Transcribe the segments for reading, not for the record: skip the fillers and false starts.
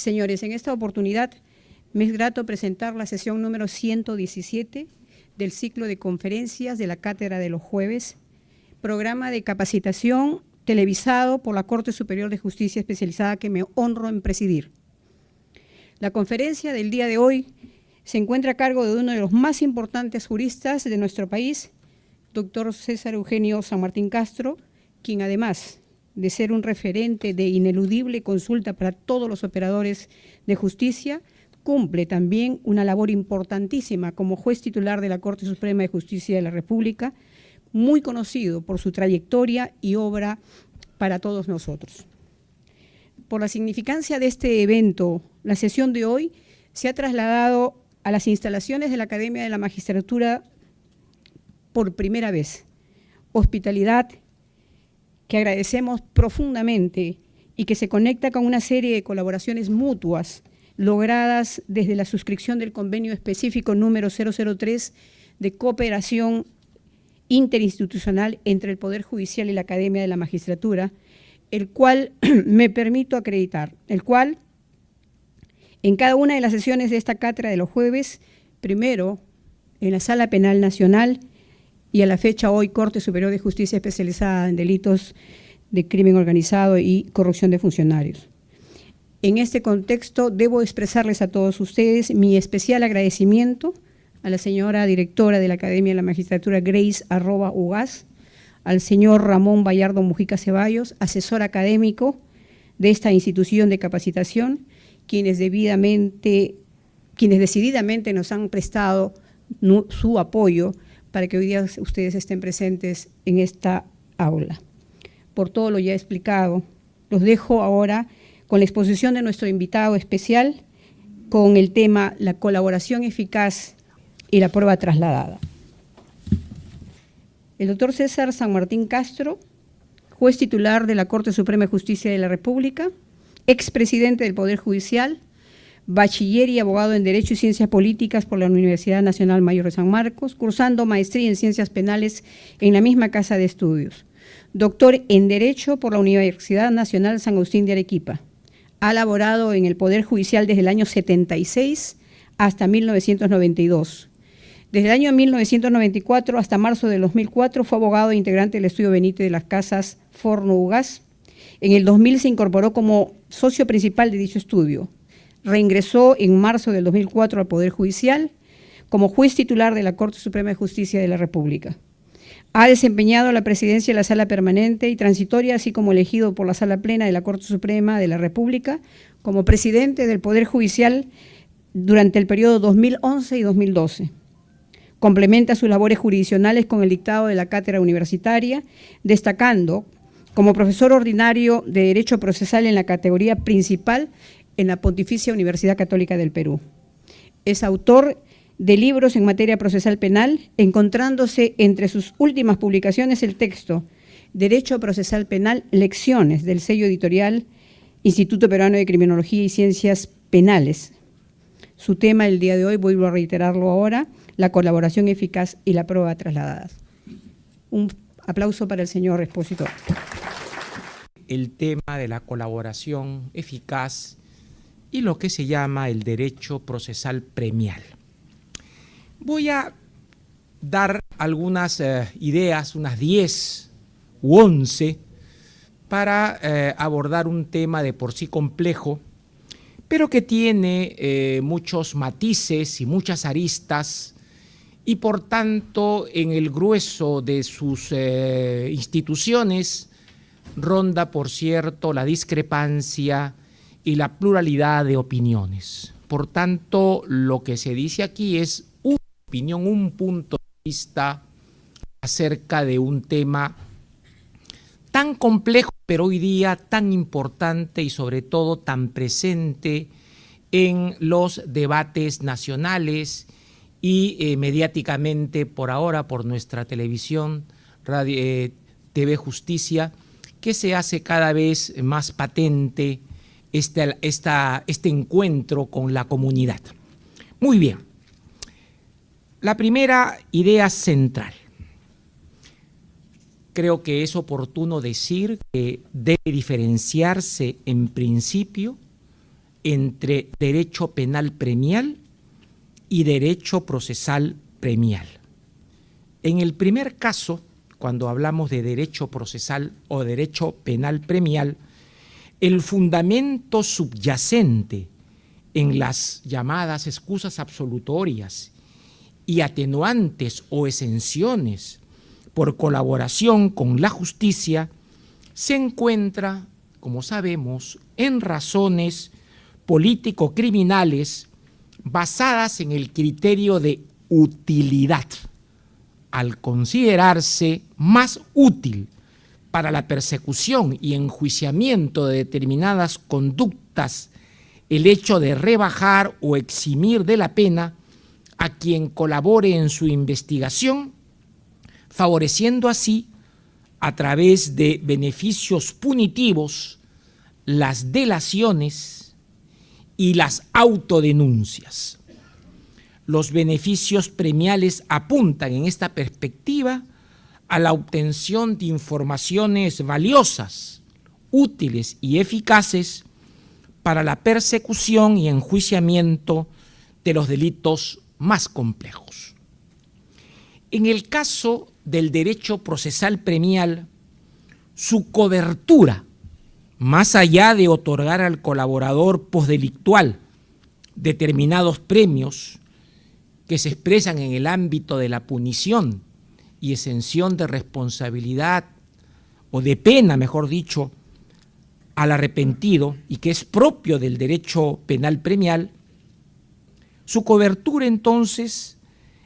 Señores, en esta oportunidad me es grato presentar la sesión número 117 del ciclo de conferencias de la Cátedra de los Jueves, programa de capacitación televisado por la Corte Superior de Justicia Especializada que me honro en presidir. La conferencia del día de hoy se encuentra a cargo de uno de los más importantes juristas de nuestro país, doctor César Eugenio San Martín Castro, quien además de ser un referente de ineludible consulta para todos los operadores de justicia, cumple también una labor importantísima como juez titular de la Corte Suprema de Justicia de la República, muy conocido por su trayectoria y obra para todos nosotros. Por la significancia de este evento, la sesión de hoy se ha trasladado a las instalaciones de la Academia de la Magistratura por primera vez. Hospitalidad que agradecemos profundamente y que se conecta con una serie de colaboraciones mutuas logradas desde la suscripción del convenio específico número 003 de cooperación interinstitucional entre el Poder Judicial y la Academia de la Magistratura, el cual me permito acreditar, el cual en cada una de las sesiones de esta cátedra de los jueves, primero en la Sala Penal Nacional y a la fecha hoy Corte Superior de Justicia Especializada en Delitos de Crimen Organizado y Corrupción de Funcionarios. En este contexto debo expresarles a todos ustedes mi especial agradecimiento a la señora directora de la Academia de la Magistratura, Grace @Ugaz, al señor Ramón Bayardo Mujica Ceballos, asesor académico de esta institución de capacitación, quienes decididamente nos han prestado su apoyo para que hoy día ustedes estén presentes en esta aula. Por todo lo ya explicado, los dejo ahora con la exposición de nuestro invitado especial con el tema la colaboración eficaz y la prueba trasladada. El doctor César San Martín Castro, juez titular de la Corte Suprema de Justicia de la República, expresidente del Poder Judicial, bachiller y abogado en Derecho y Ciencias Políticas por la Universidad Nacional Mayor de San Marcos, cursando maestría en Ciencias Penales en la misma casa de estudios. Doctor en Derecho por la Universidad Nacional San Agustín de Arequipa. Ha laborado en el Poder Judicial desde el año 76 hasta 1992. Desde el año 1994 hasta marzo de 2004 fue abogado e integrante del Estudio Benítez de las Casas Forno Ugaz. En el 2000 se incorporó como socio principal de dicho estudio. Reingresó en marzo del 2004 al Poder Judicial como juez titular de la Corte Suprema de Justicia de la República. Ha desempeñado la presidencia de la Sala Permanente y Transitoria, así como elegido por la Sala Plena de la Corte Suprema de la República como presidente del Poder Judicial durante el periodo 2011 y 2012. Complementa sus labores jurisdiccionales con el dictado de la cátedra universitaria, destacando como profesor ordinario de Derecho Procesal en la categoría principal en la Pontificia Universidad Católica del Perú. Es autor de libros en materia procesal penal, encontrándose entre sus últimas publicaciones el texto Derecho Procesal Penal, Lecciones, del sello editorial Instituto Peruano de Criminología y Ciencias Penales. Su tema el día de hoy, vuelvo a reiterarlo ahora, la colaboración eficaz y la prueba trasladada. Un aplauso para el señor expositor. El tema de la colaboración eficaz y lo que se llama el derecho procesal premial. Voy a dar algunas ideas, unas 10 u 11, para abordar un tema de por sí complejo, pero que tiene muchos matices y muchas aristas, y por tanto en el grueso de sus instituciones ronda, por cierto, la discrepancia y la pluralidad de opiniones. Por tanto, lo que se dice aquí es una opinión, un punto de vista acerca de un tema tan complejo, pero hoy día tan importante y sobre todo tan presente en los debates nacionales y mediáticamente por ahora por nuestra televisión, radio, TV Justicia, que se hace cada vez más patente este encuentro con la comunidad. Muy bien. La primera idea central. Creo que es oportuno decir que debe diferenciarse en principio entre derecho penal premial y derecho procesal premial. En el primer caso, cuando hablamos de derecho procesal o derecho penal premial, el fundamento subyacente en las llamadas excusas absolutorias y atenuantes o exenciones por colaboración con la justicia se encuentra, como sabemos, en razones político-criminales basadas en el criterio de utilidad, al considerarse más útil para la persecución y enjuiciamiento de determinadas conductas el hecho de rebajar o eximir de la pena a quien colabore en su investigación, favoreciendo así, a través de beneficios punitivos, las delaciones y las autodenuncias. Los beneficios premiales apuntan en esta perspectiva a la obtención de informaciones valiosas, útiles y eficaces para la persecución y enjuiciamiento de los delitos más complejos. En el caso del derecho procesal premial, su cobertura, más allá de otorgar al colaborador posdelictual determinados premios que se expresan en el ámbito de la punición y exención de responsabilidad o de pena, mejor dicho, al arrepentido y que es propio del derecho penal premial, su cobertura entonces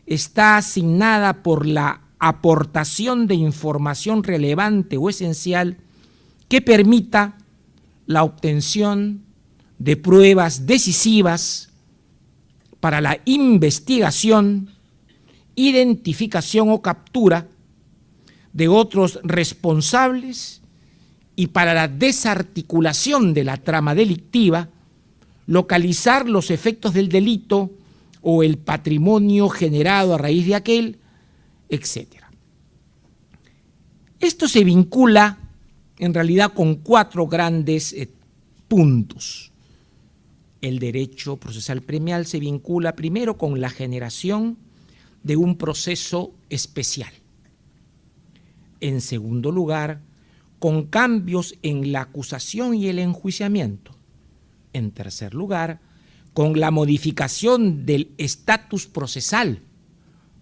está asignada por la aportación de información relevante o esencial que permita la obtención de pruebas decisivas para la investigación, identificación o captura de otros responsables y para la desarticulación de la trama delictiva, localizar los efectos del delito o el patrimonio generado a raíz de aquel, etc. Esto se vincula en realidad con 4 grandes puntos. El derecho procesal premial se vincula primero con la generación de un proceso especial. En segundo lugar, con cambios en la acusación y el enjuiciamiento. En tercer lugar, con la modificación del estatus procesal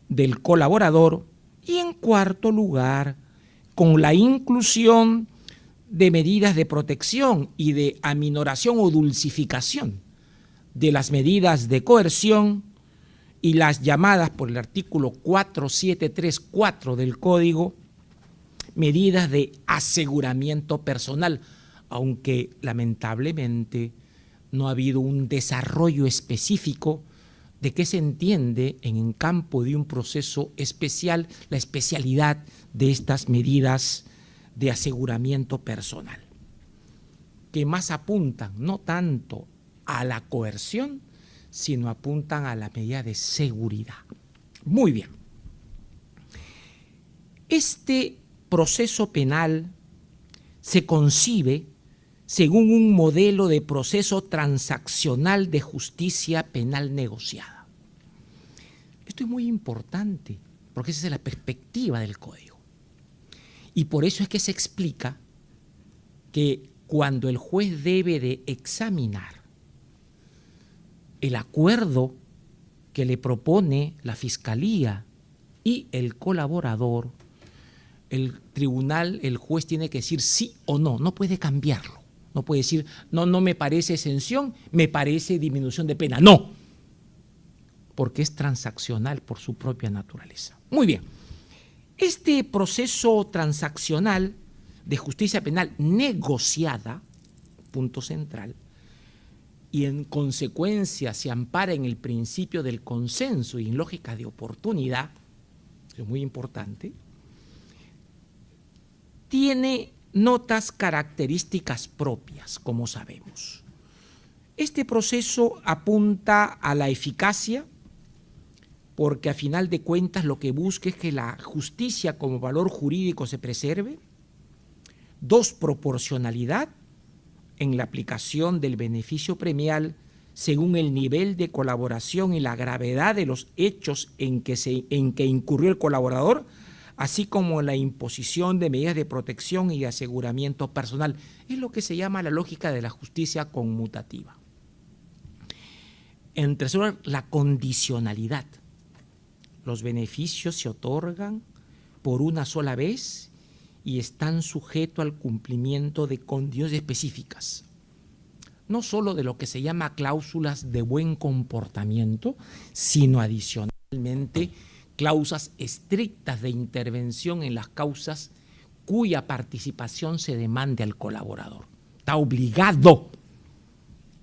del colaborador. Y en cuarto lugar, con la inclusión de medidas de protección y de aminoración o dulcificación de las medidas de coerción y las llamadas por el artículo 4734 del Código, medidas de aseguramiento personal, aunque lamentablemente no ha habido un desarrollo específico de qué se entiende en el campo de un proceso especial, la especialidad de estas medidas de aseguramiento personal, que más apuntan no tanto a la coerción, sino apuntan a la medida de seguridad. Muy bien. Este proceso penal se concibe según un modelo de proceso transaccional de justicia penal negociada. Esto es muy importante, porque esa es la perspectiva del Código. Y por eso es que se explica que cuando el juez debe de examinar el acuerdo que le propone la Fiscalía y el colaborador, el tribunal, el juez tiene que decir sí o no, no puede cambiarlo. No puede decir, no me parece exención, me parece disminución de pena. No, porque es transaccional por su propia naturaleza. Muy bien, este proceso transaccional de justicia penal negociada, punto central, y en consecuencia se ampara en el principio del consenso y en lógica de oportunidad, eso es muy importante, tiene notas características propias, como sabemos. Este proceso apunta a la eficacia, porque a final de cuentas lo que busca es que la justicia como valor jurídico se preserve. 2, proporcionalidad, en la aplicación del beneficio premial según el nivel de colaboración y la gravedad de los hechos en que incurrió el colaborador, así como la imposición de medidas de protección y de aseguramiento personal. Es lo que se llama la lógica de la justicia conmutativa. En tercer lugar, la condicionalidad. Los beneficios se otorgan por una sola vez y están sujetos al cumplimiento de condiciones específicas, no solo de lo que se llama cláusulas de buen comportamiento, sino adicionalmente cláusulas estrictas de intervención en las causas cuya participación se demande al colaborador. Está obligado,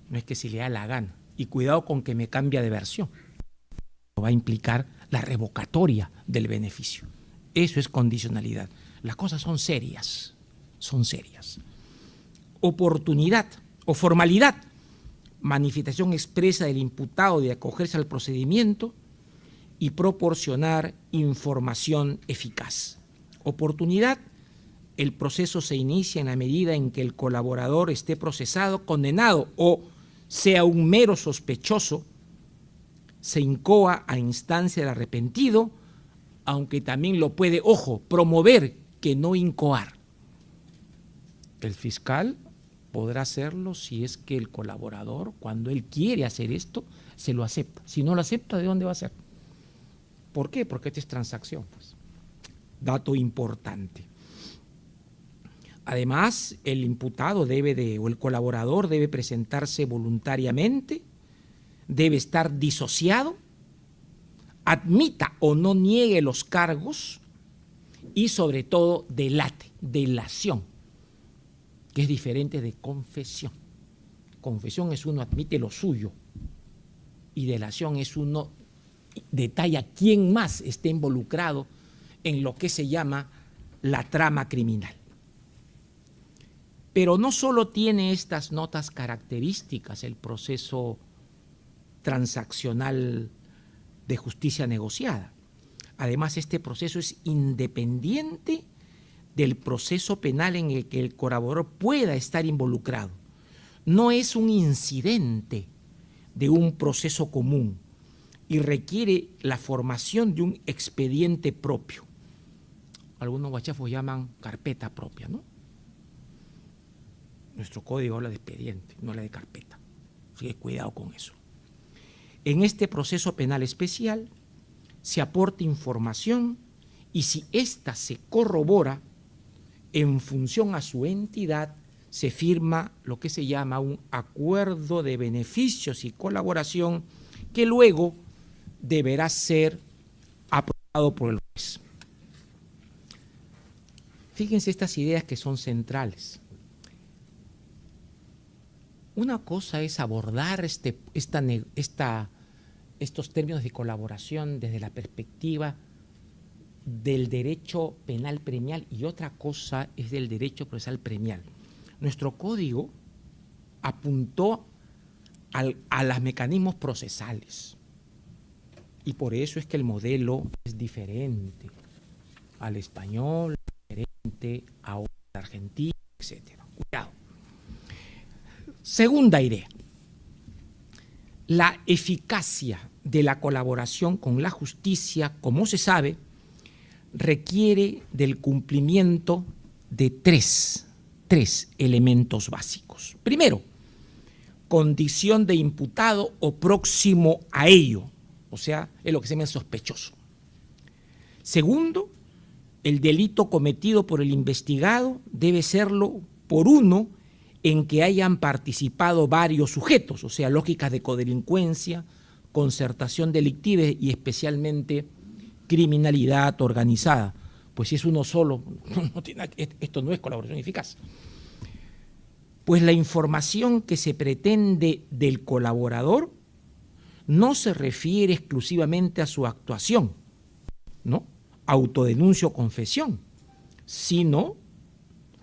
no es que si le da la gana. Y cuidado con que me cambie de versión. Va a implicar la revocatoria del beneficio. Eso es condicionalidad. Las cosas son serias, son serias. Oportunidad o formalidad, manifestación expresa del imputado de acogerse al procedimiento y proporcionar información eficaz. Oportunidad, el proceso se inicia en la medida en que el colaborador esté procesado, condenado o sea un mero sospechoso, se incoa a instancia del arrepentido, aunque también lo puede, ojo, promover que no incoar. El fiscal podrá hacerlo si es que el colaborador, cuando él quiere hacer esto, se lo acepta. Si no lo acepta, ¿de dónde va a ser? ¿Por qué? Porque esta es transacción, pues. Dato importante. Además, el imputado o el colaborador debe presentarse voluntariamente, debe estar disociado, admita o no niegue los cargos y sobre todo delate, delación, que es diferente de confesión. Confesión es uno admite lo suyo y delación es uno detalla quién más esté involucrado en lo que se llama la trama criminal. Pero no solo tiene estas notas características el proceso transaccional de justicia negociada. Además, este proceso es independiente del proceso penal en el que el colaborador pueda estar involucrado. No es un incidente de un proceso común y requiere la formación de un expediente propio. Algunos guachafos llaman carpeta propia, ¿no? Nuestro código habla de expediente, no habla de carpeta. Así que cuidado con eso. En este proceso penal especial se aporta información y si ésta se corrobora en función a su entidad, se firma lo que se llama un acuerdo de beneficios y colaboración que luego deberá ser aprobado por el juez. Fíjense estas ideas que son centrales. Una cosa es abordar estos términos de colaboración desde la perspectiva del derecho penal premial y otra cosa es del derecho procesal premial. Nuestro código apuntó a los mecanismos procesales y por eso es que el modelo es diferente al español, diferente al argentino, etc. Cuidado. Segunda idea, la eficacia de la colaboración con la justicia, como se sabe, requiere del cumplimiento de tres elementos básicos. Primero, condición de imputado o próximo a ello, o sea, es lo que se llama sospechoso. Segundo, el delito cometido por el investigado debe serlo por uno en que hayan participado varios sujetos, o sea, lógicas de codelincuencia, concertación delictiva y especialmente criminalidad organizada. Pues si es uno solo, esto no es colaboración eficaz. Pues la información que se pretende del colaborador no se refiere exclusivamente a su actuación, ¿no? Autodenuncio o confesión, sino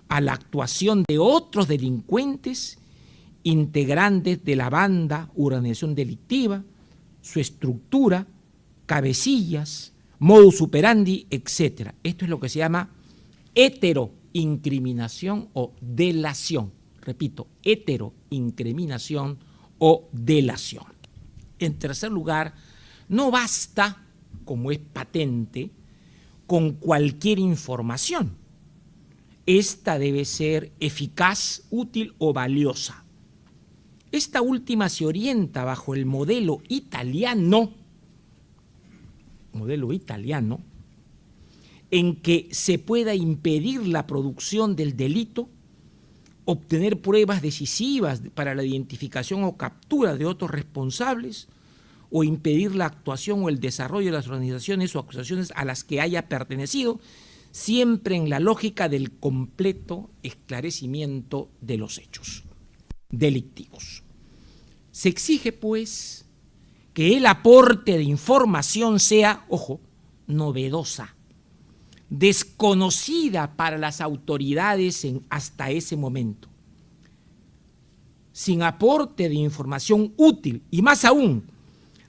a la actuación de otros delincuentes integrantes de la banda u organización delictiva, su estructura, cabecillas, modus operandi, etc. Esto es lo que se llama heteroincriminación o delación. repito, heteroincriminación o delación. En tercer lugar, no basta, como es patente, con cualquier información. Esta debe ser eficaz, útil o valiosa. Esta última se orienta bajo el modelo italiano, en que se pueda impedir la producción del delito, obtener pruebas decisivas para la identificación o captura de otros responsables, o impedir la actuación o el desarrollo de las organizaciones o acusaciones a las que haya pertenecido, siempre en la lógica del completo esclarecimiento de los hechos delictivos. Se exige, pues, que el aporte de información sea, ojo, novedosa, desconocida para las autoridades hasta ese momento. Sin aporte de información útil y más aún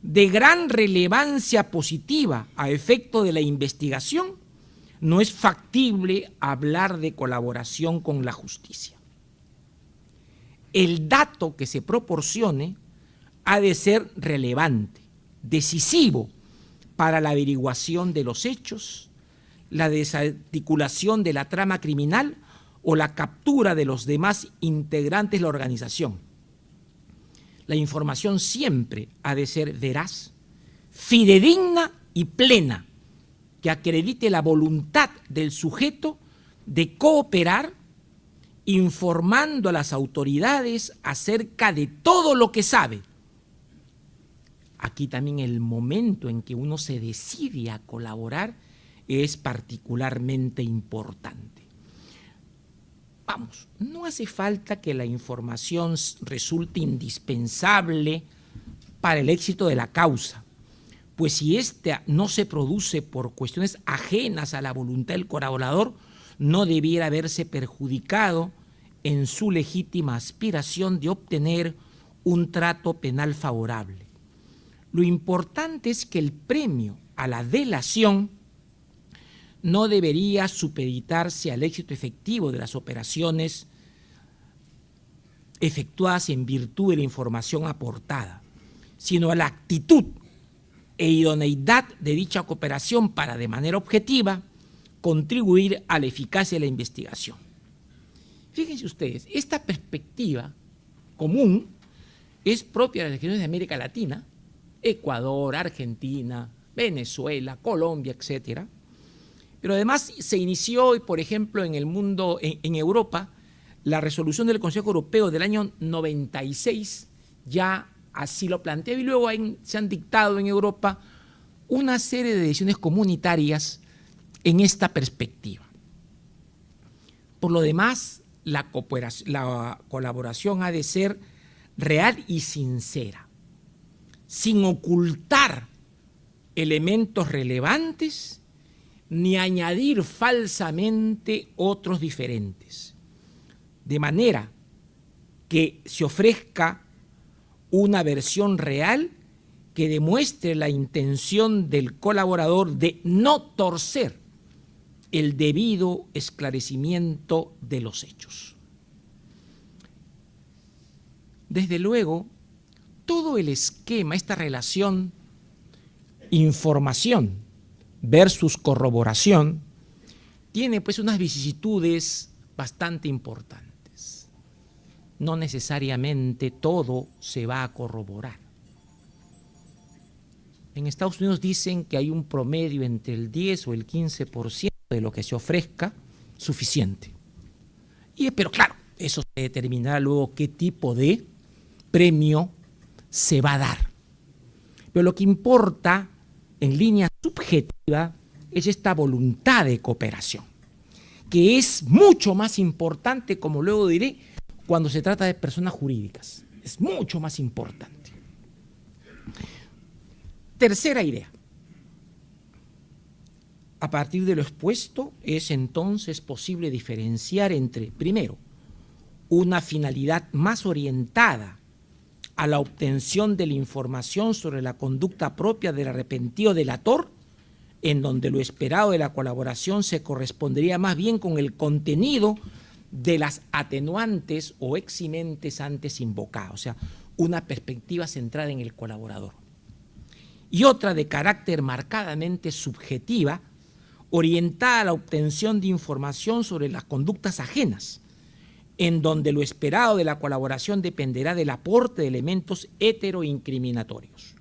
de gran relevancia positiva a efecto de la investigación, no es factible hablar de colaboración con la justicia. El dato que se proporcione ha de ser relevante, decisivo para la averiguación de los hechos, la desarticulación de la trama criminal o la captura de los demás integrantes de la organización. La información siempre ha de ser veraz, fidedigna y plena, que acredite la voluntad del sujeto de cooperar, informando a las autoridades acerca de todo lo que sabe. Aquí también el momento en que uno se decide a colaborar es particularmente importante. Vamos, no hace falta que la información resulte indispensable para el éxito de la causa, pues si ésta no se produce por cuestiones ajenas a la voluntad del colaborador, no debiera verse perjudicado en su legítima aspiración de obtener un trato penal favorable. Lo importante es que el premio a la delación no debería supeditarse al éxito efectivo de las operaciones efectuadas en virtud de la información aportada, sino a la actitud e idoneidad de dicha cooperación para, de manera objetiva, contribuir a la eficacia de la investigación. Fíjense ustedes, esta perspectiva común es propia de las regiones de América Latina, Ecuador, Argentina, Venezuela, Colombia, etcétera. Pero además se inició, por ejemplo, en el mundo, en Europa, la resolución del Consejo Europeo del año 96 ya así lo planteaba, y luego se han dictado en Europa una serie de decisiones comunitarias en esta perspectiva. Por lo demás, la colaboración ha de ser real y sincera, sin ocultar elementos relevantes ni añadir falsamente otros diferentes, de manera que se ofrezca una versión real que demuestre la intención del colaborador de no torcer el debido esclarecimiento de los hechos. Desde luego, todo el esquema, esta relación información versus corroboración, tiene pues unas vicisitudes bastante importantes. No necesariamente todo se va a corroborar. En Estados Unidos dicen que hay un promedio entre el 10 o el 15% de lo que se ofrezca suficiente. Pero claro, eso se determinará luego qué tipo de premio se va a dar. Pero lo que importa en línea subjetiva es esta voluntad de cooperación, que es mucho más importante, como luego diré, cuando se trata de personas jurídicas. Es mucho más importante. Tercera idea. A partir de lo expuesto, es entonces posible diferenciar entre, primero, una finalidad más orientada a la obtención de la información sobre la conducta propia del arrepentido delator, en donde lo esperado de la colaboración se correspondería más bien con el contenido de las atenuantes o eximentes antes invocadas, o sea, una perspectiva centrada en el colaborador. Y otra de carácter marcadamente subjetiva, orientada a la obtención de información sobre las conductas ajenas, en donde lo esperado de la colaboración dependerá del aporte de elementos heteroincriminatorios.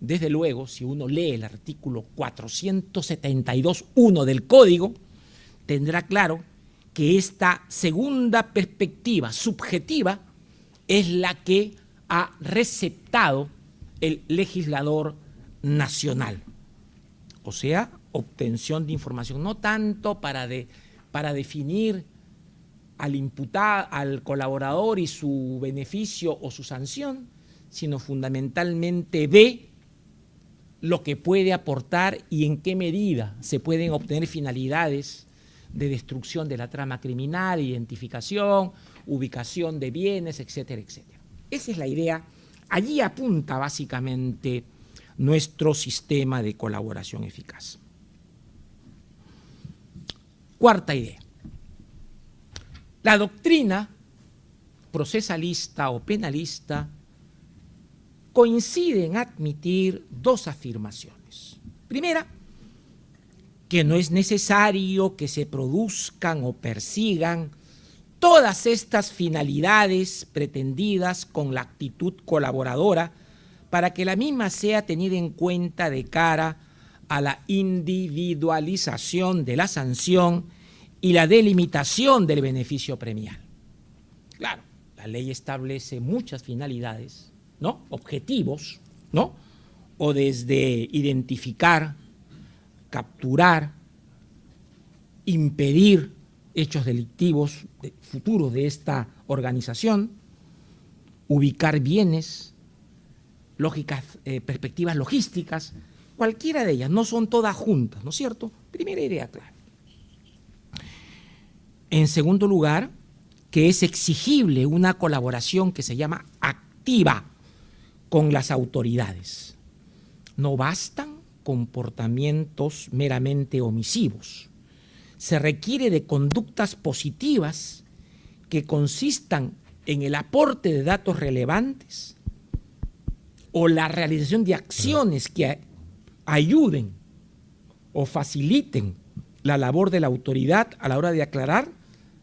Desde luego, si uno lee el artículo 472.1 del Código, tendrá claro que esta segunda perspectiva subjetiva es la que ha receptado el legislador nacional. O sea, obtención de información, no tanto para definir al imputado, al colaborador y su beneficio o su sanción, sino fundamentalmente de lo que puede aportar y en qué medida se pueden obtener finalidades de destrucción de la trama criminal, identificación, ubicación de bienes, etcétera, etcétera. Esa es la idea. Allí apunta básicamente nuestro sistema de colaboración eficaz. Cuarta idea. La doctrina procesalista o penalista coincide en admitir dos afirmaciones. Primera, que no es necesario que se produzcan o persigan todas estas finalidades pretendidas con la actitud colaboradora para que la misma sea tenida en cuenta de cara a la individualización de la sanción y la delimitación del beneficio premial. Claro, la ley establece muchas finalidades, ¿no? Objetivos, ¿no? O desde identificar, capturar, impedir hechos delictivos futuros de esta organización, ubicar bienes, perspectivas logísticas, cualquiera de ellas, no son todas juntas, ¿no es cierto? Primera idea clara. En segundo lugar, que es exigible una colaboración que se llama activa con las autoridades. No bastan comportamientos meramente omisivos. Se requiere de conductas positivas que consistan en el aporte de datos relevantes o la realización de acciones que ayuden o faciliten la labor de la autoridad a la hora de aclarar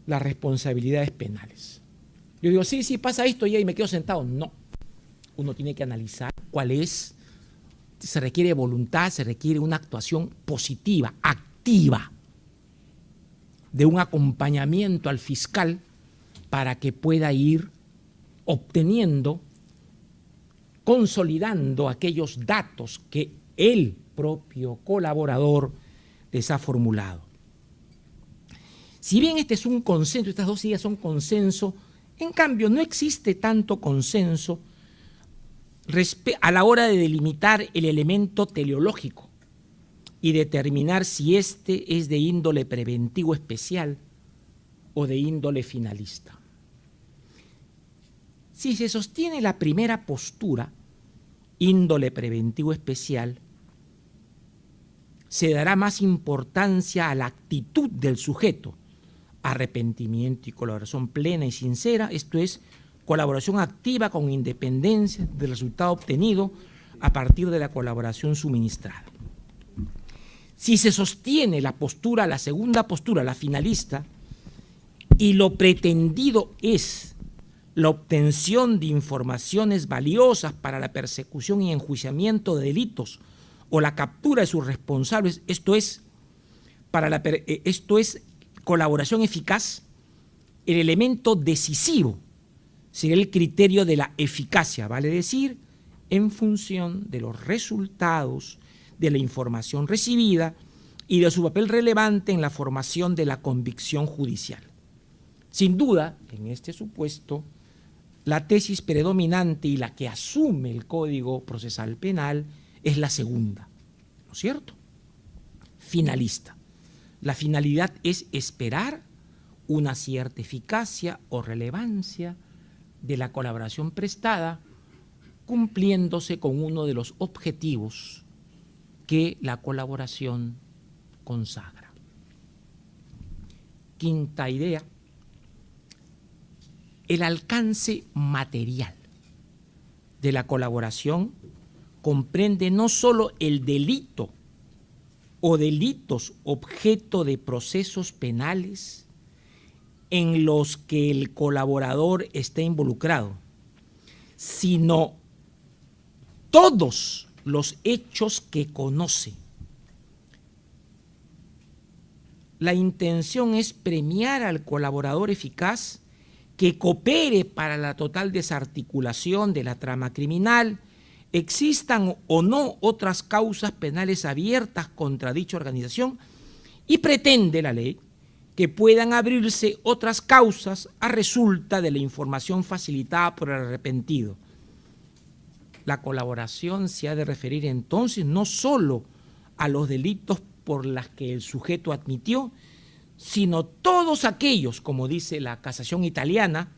las responsabilidades penales. Yo digo, sí, pasa esto y me quedo sentado. No. Uno tiene que analizar cuál es, se requiere voluntad, se requiere una actuación positiva, activa, de un acompañamiento al fiscal para que pueda ir obteniendo, consolidando aquellos datos que el propio colaborador les ha formulado. Si bien este es un consenso, estas dos ideas son consenso, en cambio no existe tanto consenso a la hora de delimitar el elemento teleológico y determinar si este es de índole preventivo especial o de índole finalista. Si se sostiene la primera postura, índole preventivo especial, se dará más importancia a la actitud del sujeto, arrepentimiento y colaboración plena y sincera, esto es, colaboración activa con independencia del resultado obtenido a partir de la colaboración suministrada. Si se sostiene la postura, la segunda postura, la finalista, y lo pretendido es la obtención de informaciones valiosas para la persecución y enjuiciamiento de delitos o la captura de sus responsables, esto es colaboración eficaz, el elemento decisivo será el criterio de la eficacia, vale decir, en función de los resultados de la información recibida y de su papel relevante en la formación de la convicción judicial. Sin duda, en este supuesto, la tesis predominante y la que asume el Código Procesal Penal es la segunda, ¿no es cierto? Finalista. La finalidad es esperar una cierta eficacia o relevancia de la colaboración prestada, cumpliéndose con uno de los objetivos que la colaboración consagra. Quinta idea, el alcance material de la colaboración comprende no solo el delito o delitos objeto de procesos penales en los que el colaborador está involucrado, sino todos los hechos que conoce. La intención es premiar al colaborador eficaz que coopere para la total desarticulación de la trama criminal, existan o no otras causas penales abiertas contra dicha organización, y pretende la ley que puedan abrirse otras causas a resulta de la información facilitada por el arrepentido. La colaboración se ha de referir entonces no solo a los delitos por los que el sujeto admitió, sino todos aquellos, como dice la casación italiana,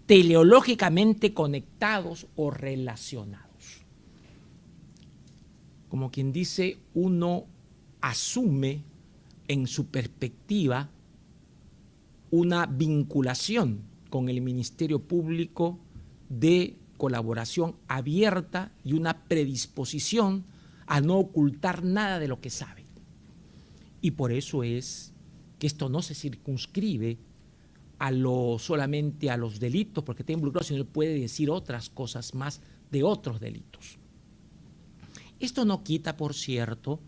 teleológicamente conectados o relacionados. Como quien dice, uno asume en su perspectiva una vinculación con el Ministerio Público de colaboración abierta y una predisposición a no ocultar nada de lo que sabe. Y por eso es que esto no se circunscribe solamente a los delitos, porque está involucrado, sino puede decir otras cosas más de otros delitos. Esto no quita, por cierto,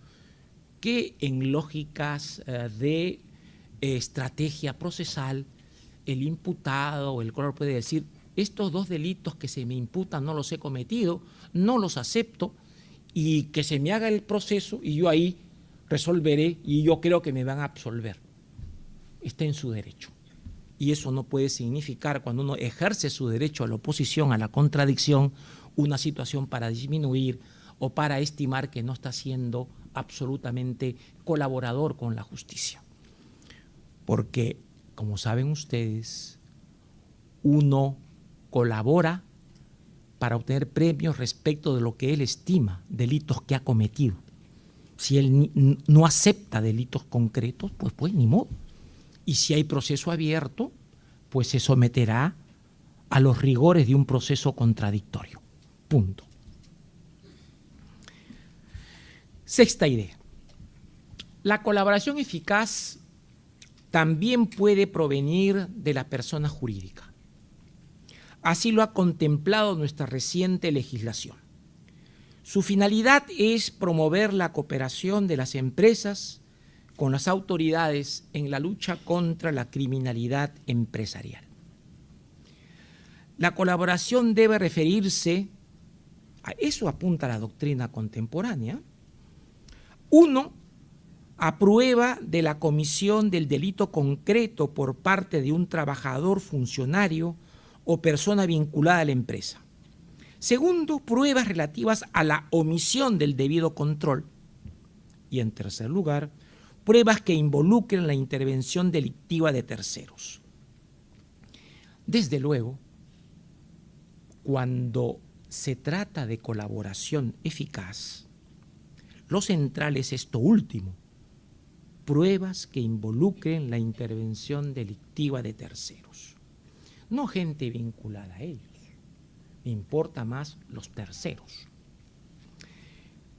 que en lógicas de estrategia procesal, el imputado o el colaborador puede decir: estos dos delitos que se me imputan no los he cometido, no los acepto, y que se me haga el proceso y yo ahí resolveré y yo creo que me van a absolver. Está en su derecho. Y eso no puede significar, cuando uno ejerce su derecho a la oposición, a la contradicción, una situación para disminuir o para estimar que no está siendo absolutamente colaborador con la justicia. Porque, como saben ustedes, uno colabora para obtener premios respecto de lo que él estima delitos que ha cometido. Si él no acepta delitos concretos, pues ni modo. Y si hay proceso abierto, pues se someterá a los rigores de un proceso contradictorio. Punto. Sexta idea. La colaboración eficaz también puede provenir de la persona jurídica. Así lo ha contemplado nuestra reciente legislación. Su finalidad es promover la cooperación de las empresas con las autoridades en la lucha contra la criminalidad empresarial. La colaboración debe referirse, a eso apunta la doctrina contemporánea, 1, a prueba de la comisión del delito concreto por parte de un trabajador, funcionario o persona vinculada a la empresa. 2, pruebas relativas a la omisión del debido control. Y en tercer lugar, pruebas que involucren la intervención delictiva de terceros. Desde luego, cuando se trata de colaboración eficaz, lo central es esto último: pruebas que involucren la intervención delictiva de terceros. No gente vinculada a ellos, me importa más los terceros.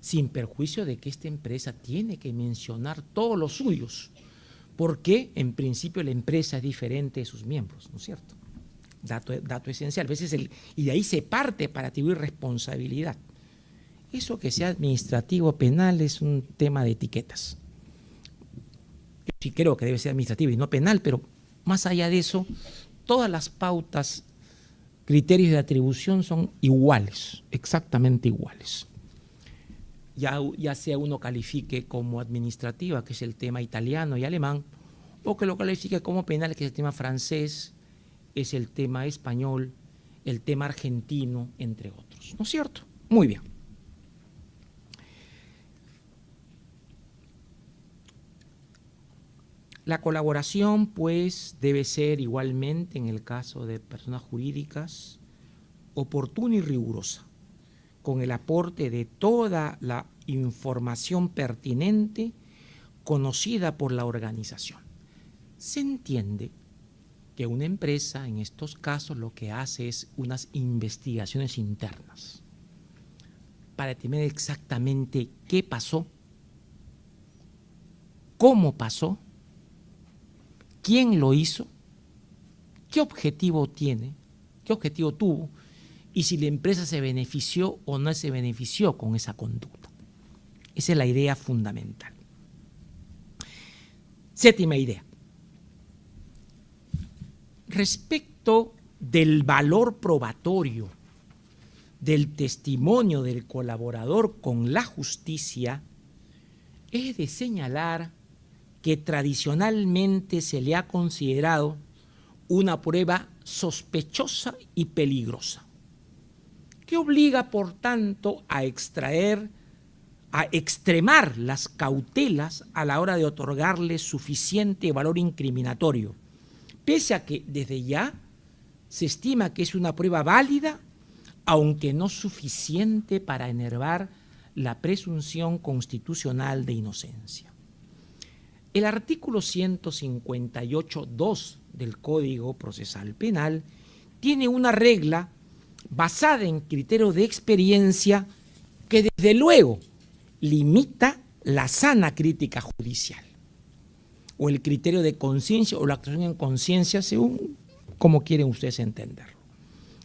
Sin perjuicio de que esta empresa tiene que mencionar todos los suyos, porque en principio la empresa es diferente de sus miembros, ¿no es cierto? Dato esencial. A veces y de ahí se parte para atribuir responsabilidad. Eso que sea administrativo o penal es un tema de etiquetas. Yo sí creo que debe ser administrativo y no penal, pero más allá de eso, todas las pautas, criterios de atribución son iguales, exactamente iguales. Ya sea uno califique como administrativa, que es el tema italiano y alemán, o que lo califique como penal, que es el tema francés, es el tema español, el tema argentino, entre otros. ¿No es cierto? Muy bien. La colaboración, pues, debe ser igualmente, en el caso de personas jurídicas, oportuna y rigurosa, con el aporte de toda la información pertinente conocida por la organización. Se entiende que una empresa en estos casos lo que hace es unas investigaciones internas para determinar exactamente qué pasó, cómo pasó, quién lo hizo, qué objetivo tiene, qué objetivo tuvo y si la empresa se benefició o no se benefició con esa conducta. Esa es la idea fundamental. Séptima idea. Respecto del valor probatorio del testimonio del colaborador con la justicia, es de señalar que tradicionalmente se le ha considerado una prueba sospechosa y peligrosa, que obliga, por tanto, a extremar las cautelas a la hora de otorgarle suficiente valor incriminatorio, pese a que desde ya se estima que es una prueba válida, aunque no suficiente para enervar la presunción constitucional de inocencia. El artículo 158.2 del Código Procesal Penal tiene una regla basada en criterios de experiencia que desde luego limita la sana crítica judicial, o el criterio de conciencia o la actuación en conciencia, según como quieren ustedes entenderlo,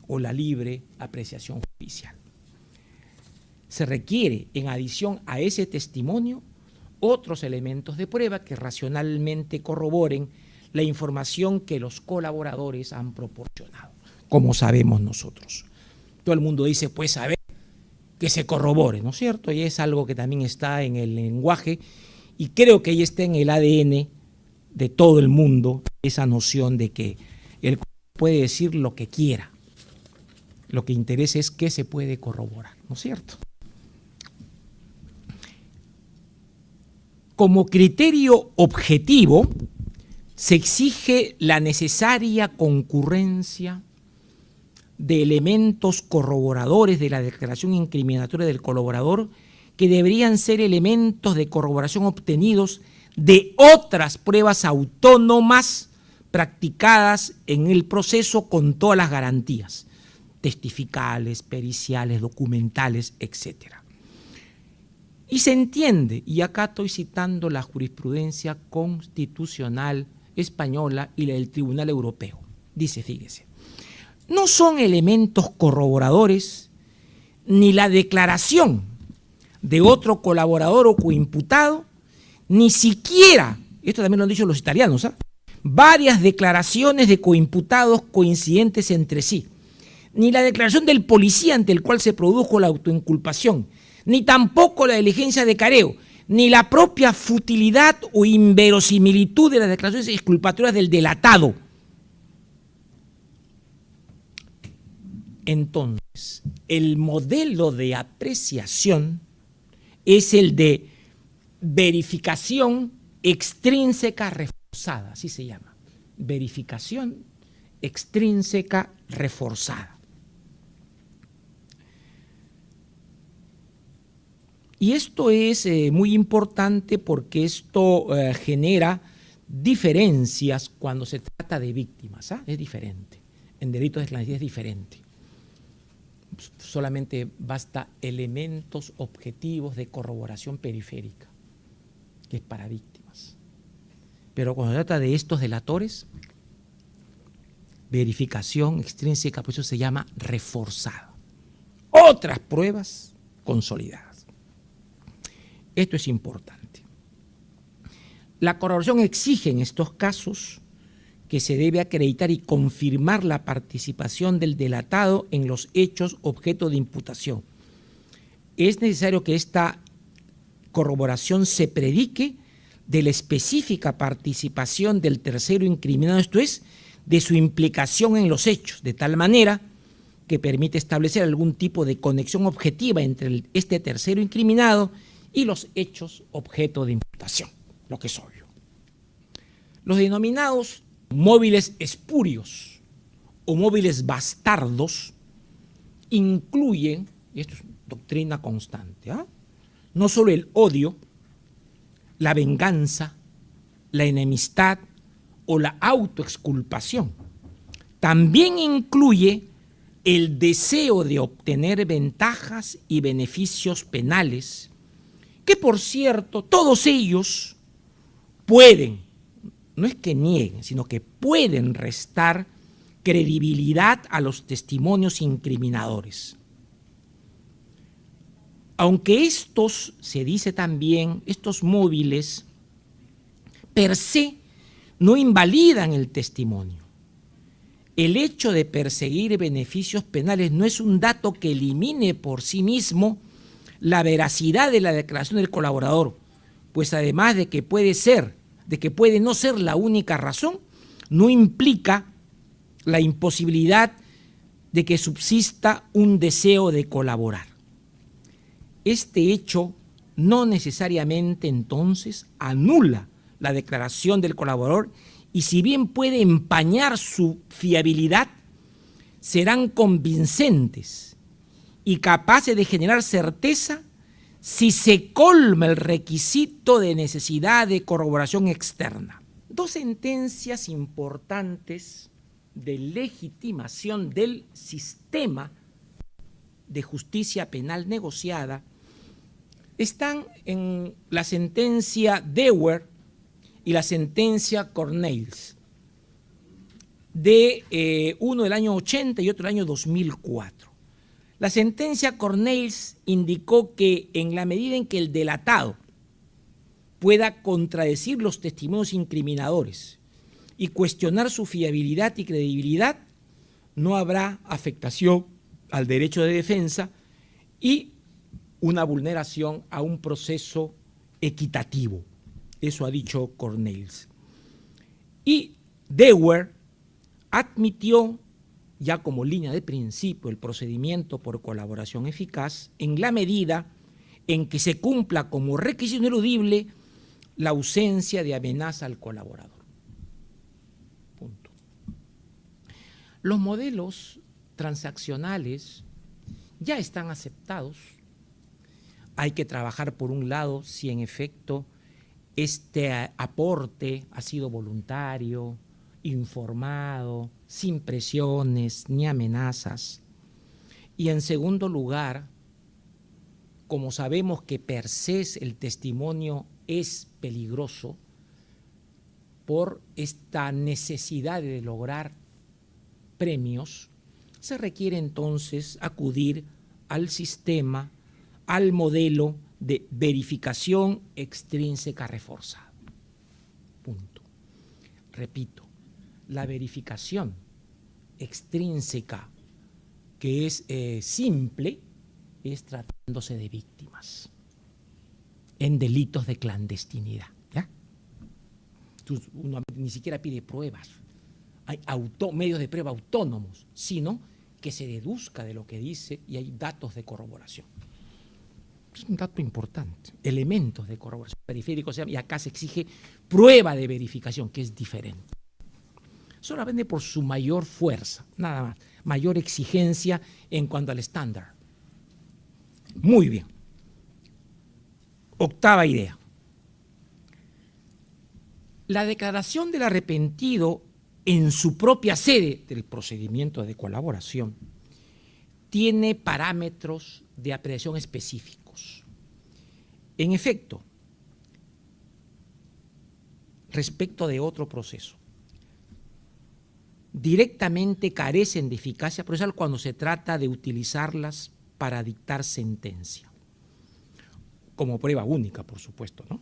o la libre apreciación judicial. Se requiere, en adición a ese testimonio, otros elementos de prueba que racionalmente corroboren la información que los colaboradores han proporcionado, como sabemos nosotros. Todo el mundo dice, pues, a ver, que se corrobore, ¿no es cierto? Y es algo que también está en el lenguaje y creo que ahí está en el ADN de todo el mundo, esa noción de que él puede decir lo que quiera. Lo que interesa es qué se puede corroborar, ¿no es cierto? Como criterio objetivo, se exige la necesaria concurrencia de elementos corroboradores de la declaración incriminatoria del colaborador que deberían ser elementos de corroboración obtenidos de otras pruebas autónomas practicadas en el proceso con todas las garantías, testificales, periciales, documentales, etc. Y se entiende, y acá estoy citando la jurisprudencia constitucional española y la del Tribunal Europeo. Dice, fíjese, no son elementos corroboradores ni la declaración de otro colaborador o coimputado, ni siquiera, esto también lo han dicho los italianos, varias declaraciones de coimputados coincidentes entre sí, ni la declaración del policía ante el cual se produjo la autoinculpación, ni tampoco la diligencia de careo, ni la propia futilidad o inverosimilitud de las declaraciones exculpatorias del delatado. Entonces, el modelo de apreciación es el de verificación extrínseca reforzada, así se llama, verificación extrínseca reforzada. Y esto es muy importante porque esto genera diferencias cuando se trata de víctimas, es diferente, en delitos de clandestinidad es diferente. Solamente basta elementos objetivos de corroboración periférica, que es para víctimas. Pero cuando se trata de estos delatores, verificación extrínseca, por eso se llama reforzada. Otras pruebas consolidadas. Esto es importante. La corroboración exige en estos casos que se debe acreditar y confirmar la participación del delatado en los hechos objeto de imputación. Es necesario que esta corroboración se predique de la específica participación del tercero incriminado, esto es, de su implicación en los hechos, de tal manera que permite establecer algún tipo de conexión objetiva entre este tercero incriminado y los hechos objeto de imputación, lo que es obvio. Los denominados móviles espurios o móviles bastardos incluyen, y esto es doctrina constante, no solo el odio, la venganza, la enemistad o la autoexculpación. También incluye el deseo de obtener ventajas y beneficios penales, que por cierto, todos ellos pueden, no es que nieguen, sino que pueden restar credibilidad a los testimonios incriminadores. Aunque estos, se dice también, estos móviles per se no invalidan el testimonio. El hecho de perseguir beneficios penales no es un dato que elimine por sí mismo la veracidad de la declaración del colaborador, pues además de que puede no ser la única razón, no implica la imposibilidad de que subsista un deseo de colaborar. Este hecho no necesariamente entonces anula la declaración del colaborador y si bien puede empañar su fiabilidad, serán convincentes y capaces de generar certeza si se colma el requisito de necesidad de corroboración externa. Dos sentencias importantes de legitimación del sistema de justicia penal negociada están en la sentencia Dewar y la sentencia Cornels, uno del año 80 y otro del año 2004. La sentencia Cornels indicó que en la medida en que el delatado pueda contradecir los testimonios incriminadores y cuestionar su fiabilidad y credibilidad, no habrá afectación al derecho de defensa y una vulneración a un proceso equitativo. Eso ha dicho Cornels. Y Dewar admitió ya como línea de principio el procedimiento por colaboración eficaz en la medida en que se cumpla como requisito ineludible la ausencia de amenaza al colaborador. Punto. Los modelos transaccionales ya están aceptados. Hay que trabajar por un lado si en efecto este aporte ha sido voluntario, informado, sin presiones ni amenazas. Y en segundo lugar, como sabemos que per se el testimonio es peligroso por esta necesidad de lograr premios, se requiere entonces acudir al sistema, al modelo de verificación extrínseca reforzada. Punto. Repito, la verificación extrínseca que es simple es tratándose de víctimas en delitos de clandestinidad. ¿Ya? Uno ni siquiera pide pruebas. Hay medios de prueba autónomos, sino que se deduzca de lo que dice y hay datos de corroboración. Es un dato importante, elementos de corroboración periféricos, y acá se exige prueba de verificación, que es diferente. Solamente por su mayor fuerza, nada más, mayor exigencia en cuanto al estándar. Muy bien. Octava idea. La declaración del arrepentido en su propia sede del procedimiento de colaboración tiene parámetros de apreciación específicos. En efecto, respecto de otro proceso, directamente carecen de eficacia procesal cuando se trata de utilizarlas para dictar sentencia, como prueba única, por supuesto, ¿no?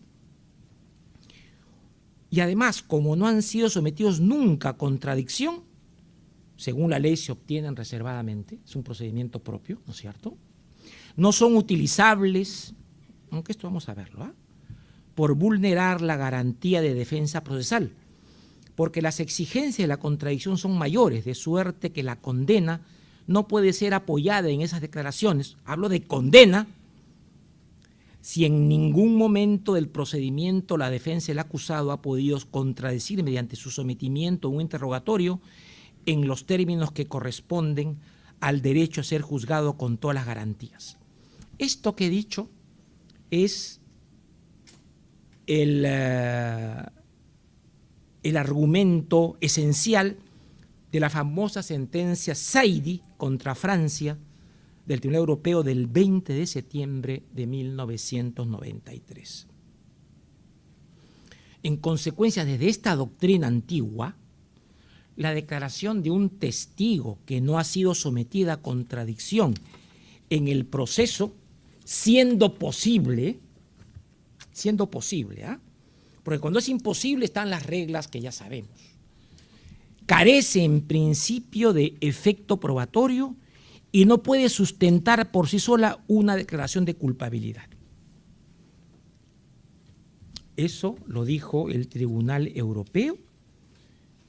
Y además, como no han sido sometidos nunca a contradicción, según la ley se obtienen reservadamente, es un procedimiento propio, ¿no es cierto? No son utilizables, aunque esto vamos a verlo, por vulnerar la garantía de defensa procesal, porque las exigencias de la contradicción son mayores, de suerte que la condena no puede ser apoyada en esas declaraciones. Hablo de condena si en ningún momento del procedimiento la defensa del acusado ha podido contradecir mediante su sometimiento a un interrogatorio en los términos que corresponden al derecho a ser juzgado con todas las garantías. Esto que he dicho es el argumento esencial de la famosa sentencia Saidi contra Francia del Tribunal Europeo del 20 de septiembre de 1993. En consecuencia, desde esta doctrina antigua, la declaración de un testigo que no ha sido sometida a contradicción en el proceso, siendo posible, porque cuando es imposible están las reglas que ya sabemos, carece en principio de efecto probatorio y no puede sustentar por sí sola una declaración de culpabilidad. Eso lo dijo el Tribunal Europeo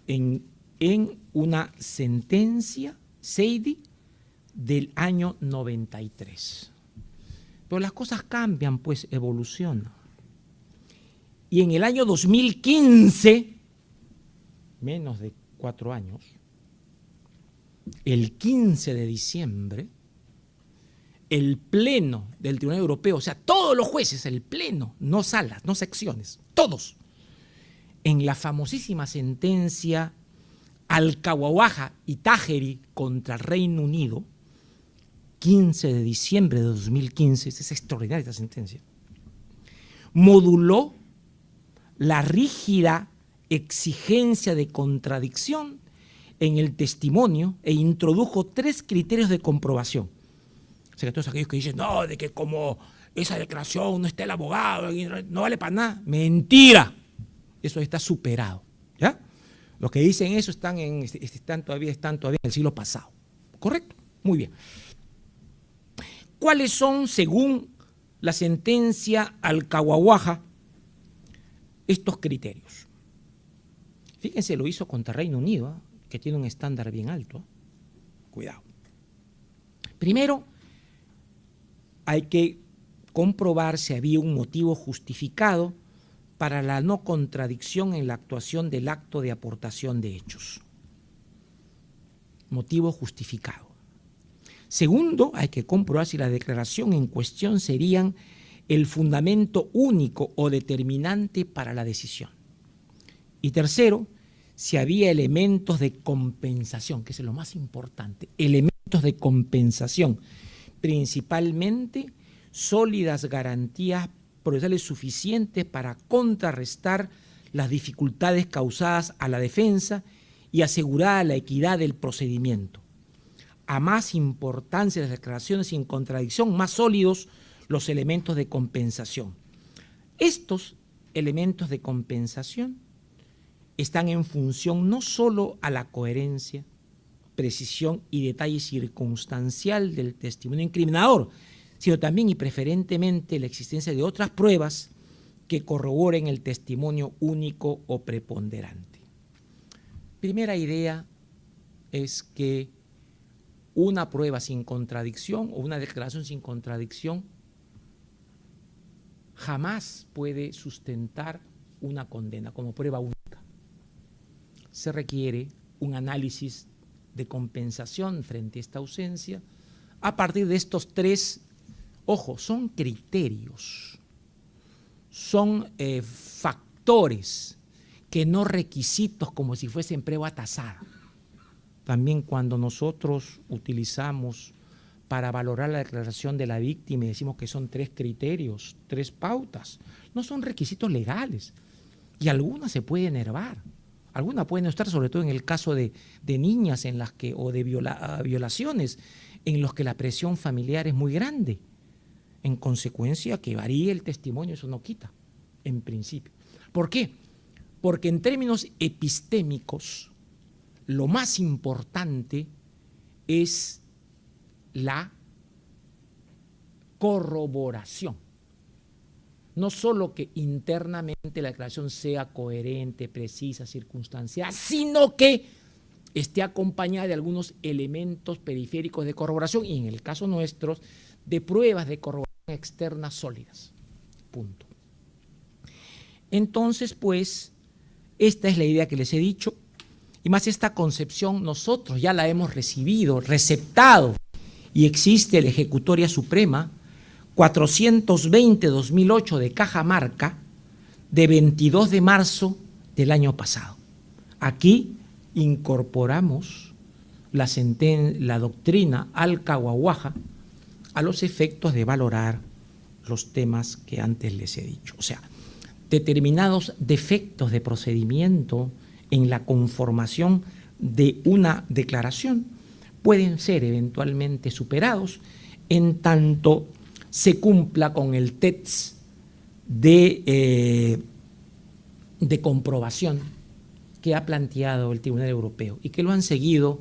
en una sentencia, Saidi, del año 93. Pero las cosas cambian, pues evolucionan. Y en el año 2015, menos de 4 años, el 15 de diciembre, el Pleno del Tribunal Europeo, o sea, todos los jueces, el Pleno, no salas, no secciones, todos, en la famosísima sentencia Al-Kawawaja y Tajeri contra el Reino Unido, 15 de diciembre de 2015, es extraordinaria esta sentencia, moduló la rígida exigencia de contradicción en el testimonio e introdujo 3 criterios de comprobación. O sea, que todos aquellos que dicen, no, de que como esa declaración no está el abogado, no vale para nada, mentira, eso está superado, ¿ya? Los que dicen eso están todavía en el siglo pasado, ¿correcto? Muy bien. ¿Cuáles son, según la sentencia Al-Kawawaja, estos criterios? Fíjense, lo hizo contra Reino Unido, que tiene un estándar bien alto. Cuidado. Primero, hay que comprobar si había un motivo justificado para la no contradicción en la actuación del acto de aportación de hechos. Motivo justificado. Segundo, hay que comprobar si la declaración en cuestión serían el fundamento único o determinante para la decisión. Y tercero, si había elementos de compensación, que es lo más importante, elementos de compensación, principalmente sólidas garantías procesales suficientes para contrarrestar las dificultades causadas a la defensa y asegurar la equidad del procedimiento. A más importancia de las declaraciones sin contradicción, más sólidos los elementos de compensación. Estos elementos de compensación están en función no solo a la coherencia, precisión y detalle circunstancial del testimonio incriminador, sino también y preferentemente la existencia de otras pruebas que corroboren el testimonio único o preponderante. Primera idea es que una prueba sin contradicción o una declaración sin contradicción jamás puede sustentar una condena como prueba única. Se requiere un análisis de compensación frente a esta ausencia a partir de estos 3, ojo, son criterios, son factores que no requisitos como si fuesen prueba tasada. También cuando nosotros utilizamos para valorar la declaración de la víctima y decimos que son 3 criterios, 3 pautas, no son requisitos legales y algunas se pueden enervar. Algunas pueden estar, sobre todo en el caso de niñas en las que, o de violaciones, en los que la presión familiar es muy grande. En consecuencia, que varíe el testimonio, eso no quita, en principio. ¿Por qué? Porque en términos epistémicos, lo más importante es la corroboración. No solo que internamente la declaración sea coherente, precisa, circunstancial, sino que esté acompañada de algunos elementos periféricos de corroboración y en el caso nuestro, de pruebas de corroboración externas sólidas. Punto. Entonces, pues, esta es la idea que les he dicho y más esta concepción nosotros ya la hemos recibido, receptado y existe la Ejecutoria Suprema 420-2008 de Cajamarca de 22 de marzo del año pasado. aquí incorporamos la doctrina Alcahuahuaja a los efectos de valorar los temas que antes les he dicho. O sea, determinados defectos de procedimiento en la conformación de una declaración pueden ser eventualmente superados en tanto se cumpla con el test de comprobación que ha planteado el Tribunal Europeo y que lo han seguido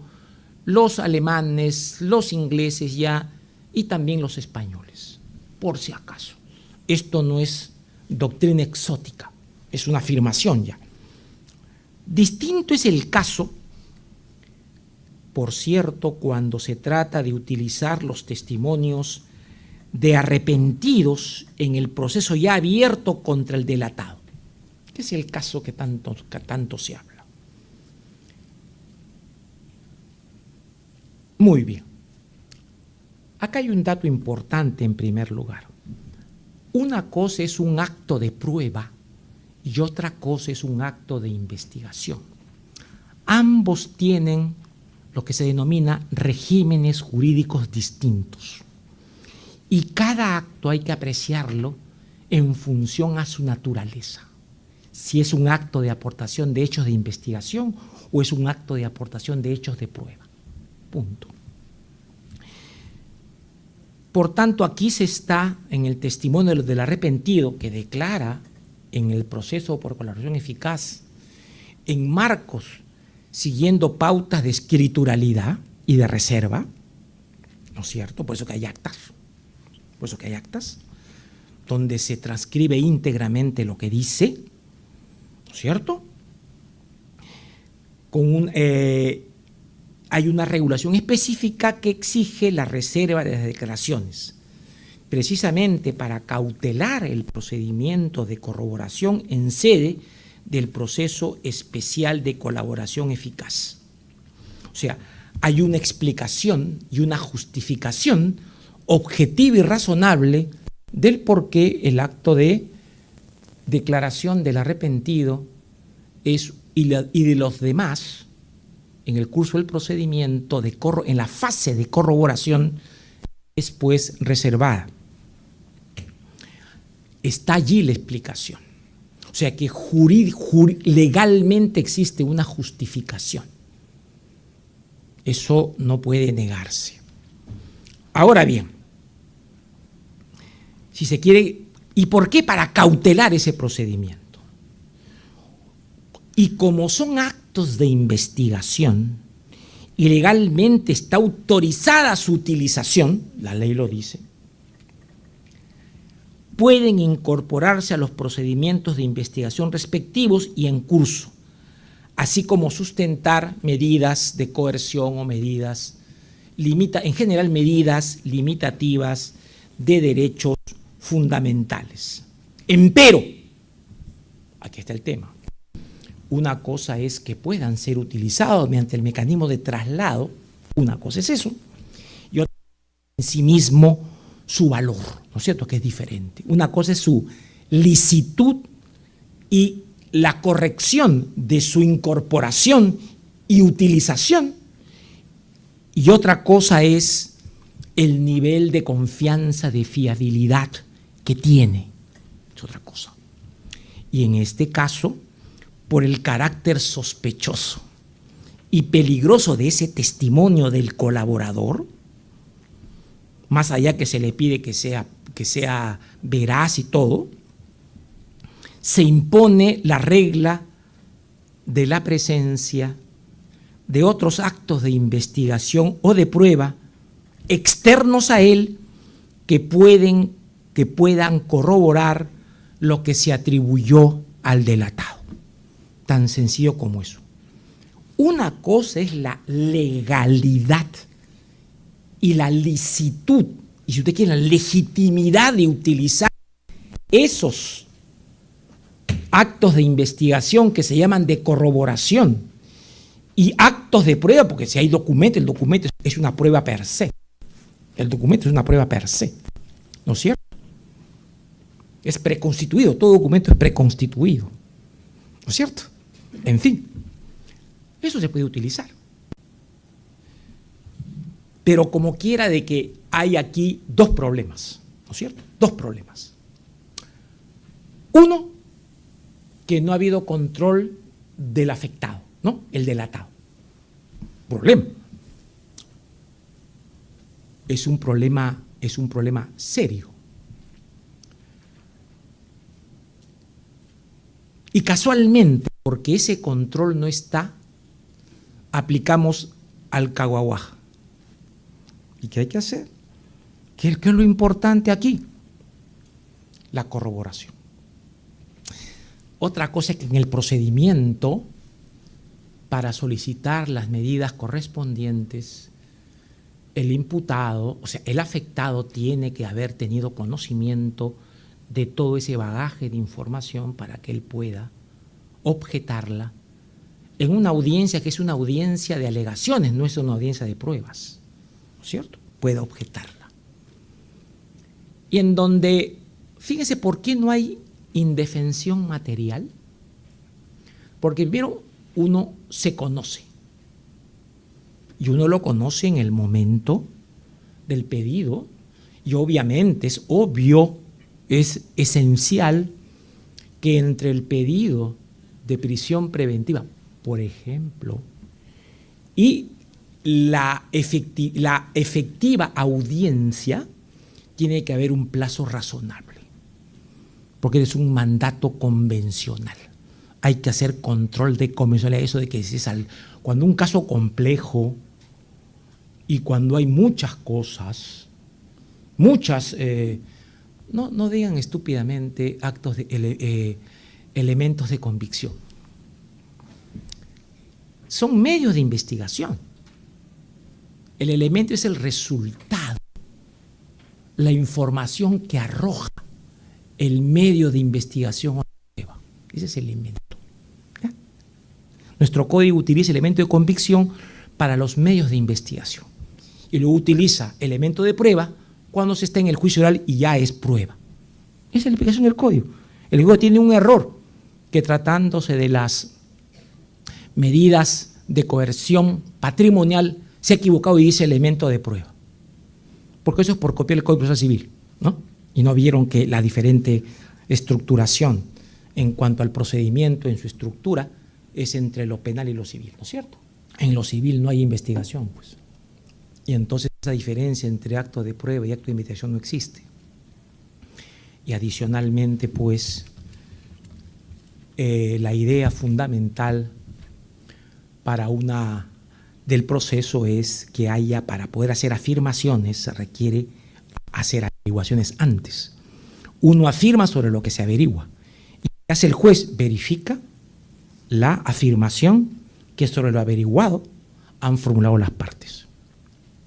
los alemanes, los ingleses ya y también los españoles, por si acaso. Esto no es doctrina exótica, es una afirmación ya. Distinto es el caso, por cierto, cuando se trata de utilizar los testimonios de arrepentidos en el proceso ya abierto contra el delatado, que es el caso que tanto se habla. Muy bien. Acá hay un dato importante en primer lugar. Una cosa es un acto de prueba y otra cosa es un acto de investigación. Ambos tienen lo que se denomina regímenes jurídicos distintos. Y cada acto hay que apreciarlo en función a su naturaleza. Si es un acto de aportación de hechos de investigación o es un acto de aportación de hechos de prueba. Punto. Por tanto, aquí se está en el testimonio del arrepentido que declara en el proceso por colaboración eficaz en marcos siguiendo pautas de escrituralidad y de reserva, ¿no es cierto? Por eso que hay actas. Por eso que hay actas, donde se transcribe íntegramente lo que dice, ¿no es cierto? Hay una regulación específica que exige la reserva de las declaraciones, precisamente para cautelar el procedimiento de corroboración en sede del proceso especial de colaboración eficaz. O sea, hay una explicación y una justificación objetiva y razonable del por qué el acto de declaración del arrepentido y de los demás en el curso del procedimiento en la fase de corroboración es pues reservada. Está allí la explicación. O sea que legalmente existe una justificación. Eso no puede negarse. Ahora bien, si se quiere, ¿y por qué? Para cautelar ese procedimiento. Y como son actos de investigación y legalmente está autorizada su utilización, la ley lo dice, pueden incorporarse a los procedimientos de investigación respectivos y en curso, así como sustentar medidas de coerción o medidas en general medidas limitativas de derechos fundamentales. Empero, aquí está el tema, una cosa es que puedan ser utilizados mediante el mecanismo de traslado, una cosa es eso, y otra en sí mismo su valor, ¿no es cierto?, que es diferente. Una cosa es su licitud y la corrección de su incorporación y utilización, y otra cosa es el nivel de confianza, de fiabilidad que tiene, es otra cosa. Y en este caso, por el carácter sospechoso y peligroso de ese testimonio del colaborador, más allá que se le pide que sea veraz y todo, se impone la regla de la presencia de otros actos de investigación o de prueba externos a él que puedan corroborar lo que se atribuyó al delatado. Tan sencillo como eso. Una cosa es la legalidad y la licitud, y si usted quiere, la legitimidad de utilizar esos actos de investigación que se llaman de corroboración y actos de prueba, porque si hay documento, el documento es una prueba per se. El documento es una prueba per se, ¿no es cierto? Es preconstituido, todo documento es preconstituido, ¿no es cierto? En fin, Eso se puede utilizar. Pero como quiera de que hay aquí dos problemas, ¿no es cierto? Dos problemas. Uno, que no ha habido control del afectado, ¿no? El delatado. Problema. Es un problema serio. Y casualmente, porque ese control no está, aplicamos al caguaguaja. ¿Y qué hay que hacer? ¿Qué es lo importante aquí? La corroboración. Otra cosa es que en el procedimiento, para solicitar las medidas correspondientes, el imputado, o sea, el afectado tiene que haber tenido conocimiento de todo ese bagaje de información para que él pueda objetarla en una audiencia que es una audiencia de alegaciones, no es una audiencia de pruebas, ¿no es cierto? Pueda objetarla. Y en donde, fíjense por qué no hay indefensión material, porque primero uno se conoce, y uno lo conoce en el momento del pedido, y obviamente es obvio, es esencial que entre el pedido de prisión preventiva, por ejemplo, y la efectiva audiencia, tiene que haber un plazo razonable, porque es un mandato convencional. Hay que hacer control de convencionalidad, eso de que cuando un caso complejo y cuando hay muchas cosas, no digan estúpidamente elementos de convicción. Son medios de investigación. El elemento es el resultado, la información que arroja el medio de investigación o prueba. Ese es el elemento. ¿Ya? Nuestro código utiliza elemento de convicción para los medios de investigación y luego utiliza elemento de prueba cuando se está en el juicio oral y ya es prueba. Esa es la explicación del código. El código tiene un error, que tratándose de las medidas de coerción patrimonial se ha equivocado y dice elemento de prueba. Porque eso es por copiar el Código Procesal Civil, ¿no? Y no vieron que la diferente estructuración en cuanto al procedimiento en su estructura es entre lo penal y lo civil, ¿no es cierto? En lo civil no hay investigación, pues. Y entonces esa diferencia entre acto de prueba y acto de investigación no existe. Y adicionalmente, pues, la idea fundamental del proceso es que haya, para poder hacer afirmaciones, se requiere hacer averiguaciones antes. Uno afirma sobre lo que se averigua. Y lo que hace el juez, verifica la afirmación que sobre lo averiguado han formulado las partes.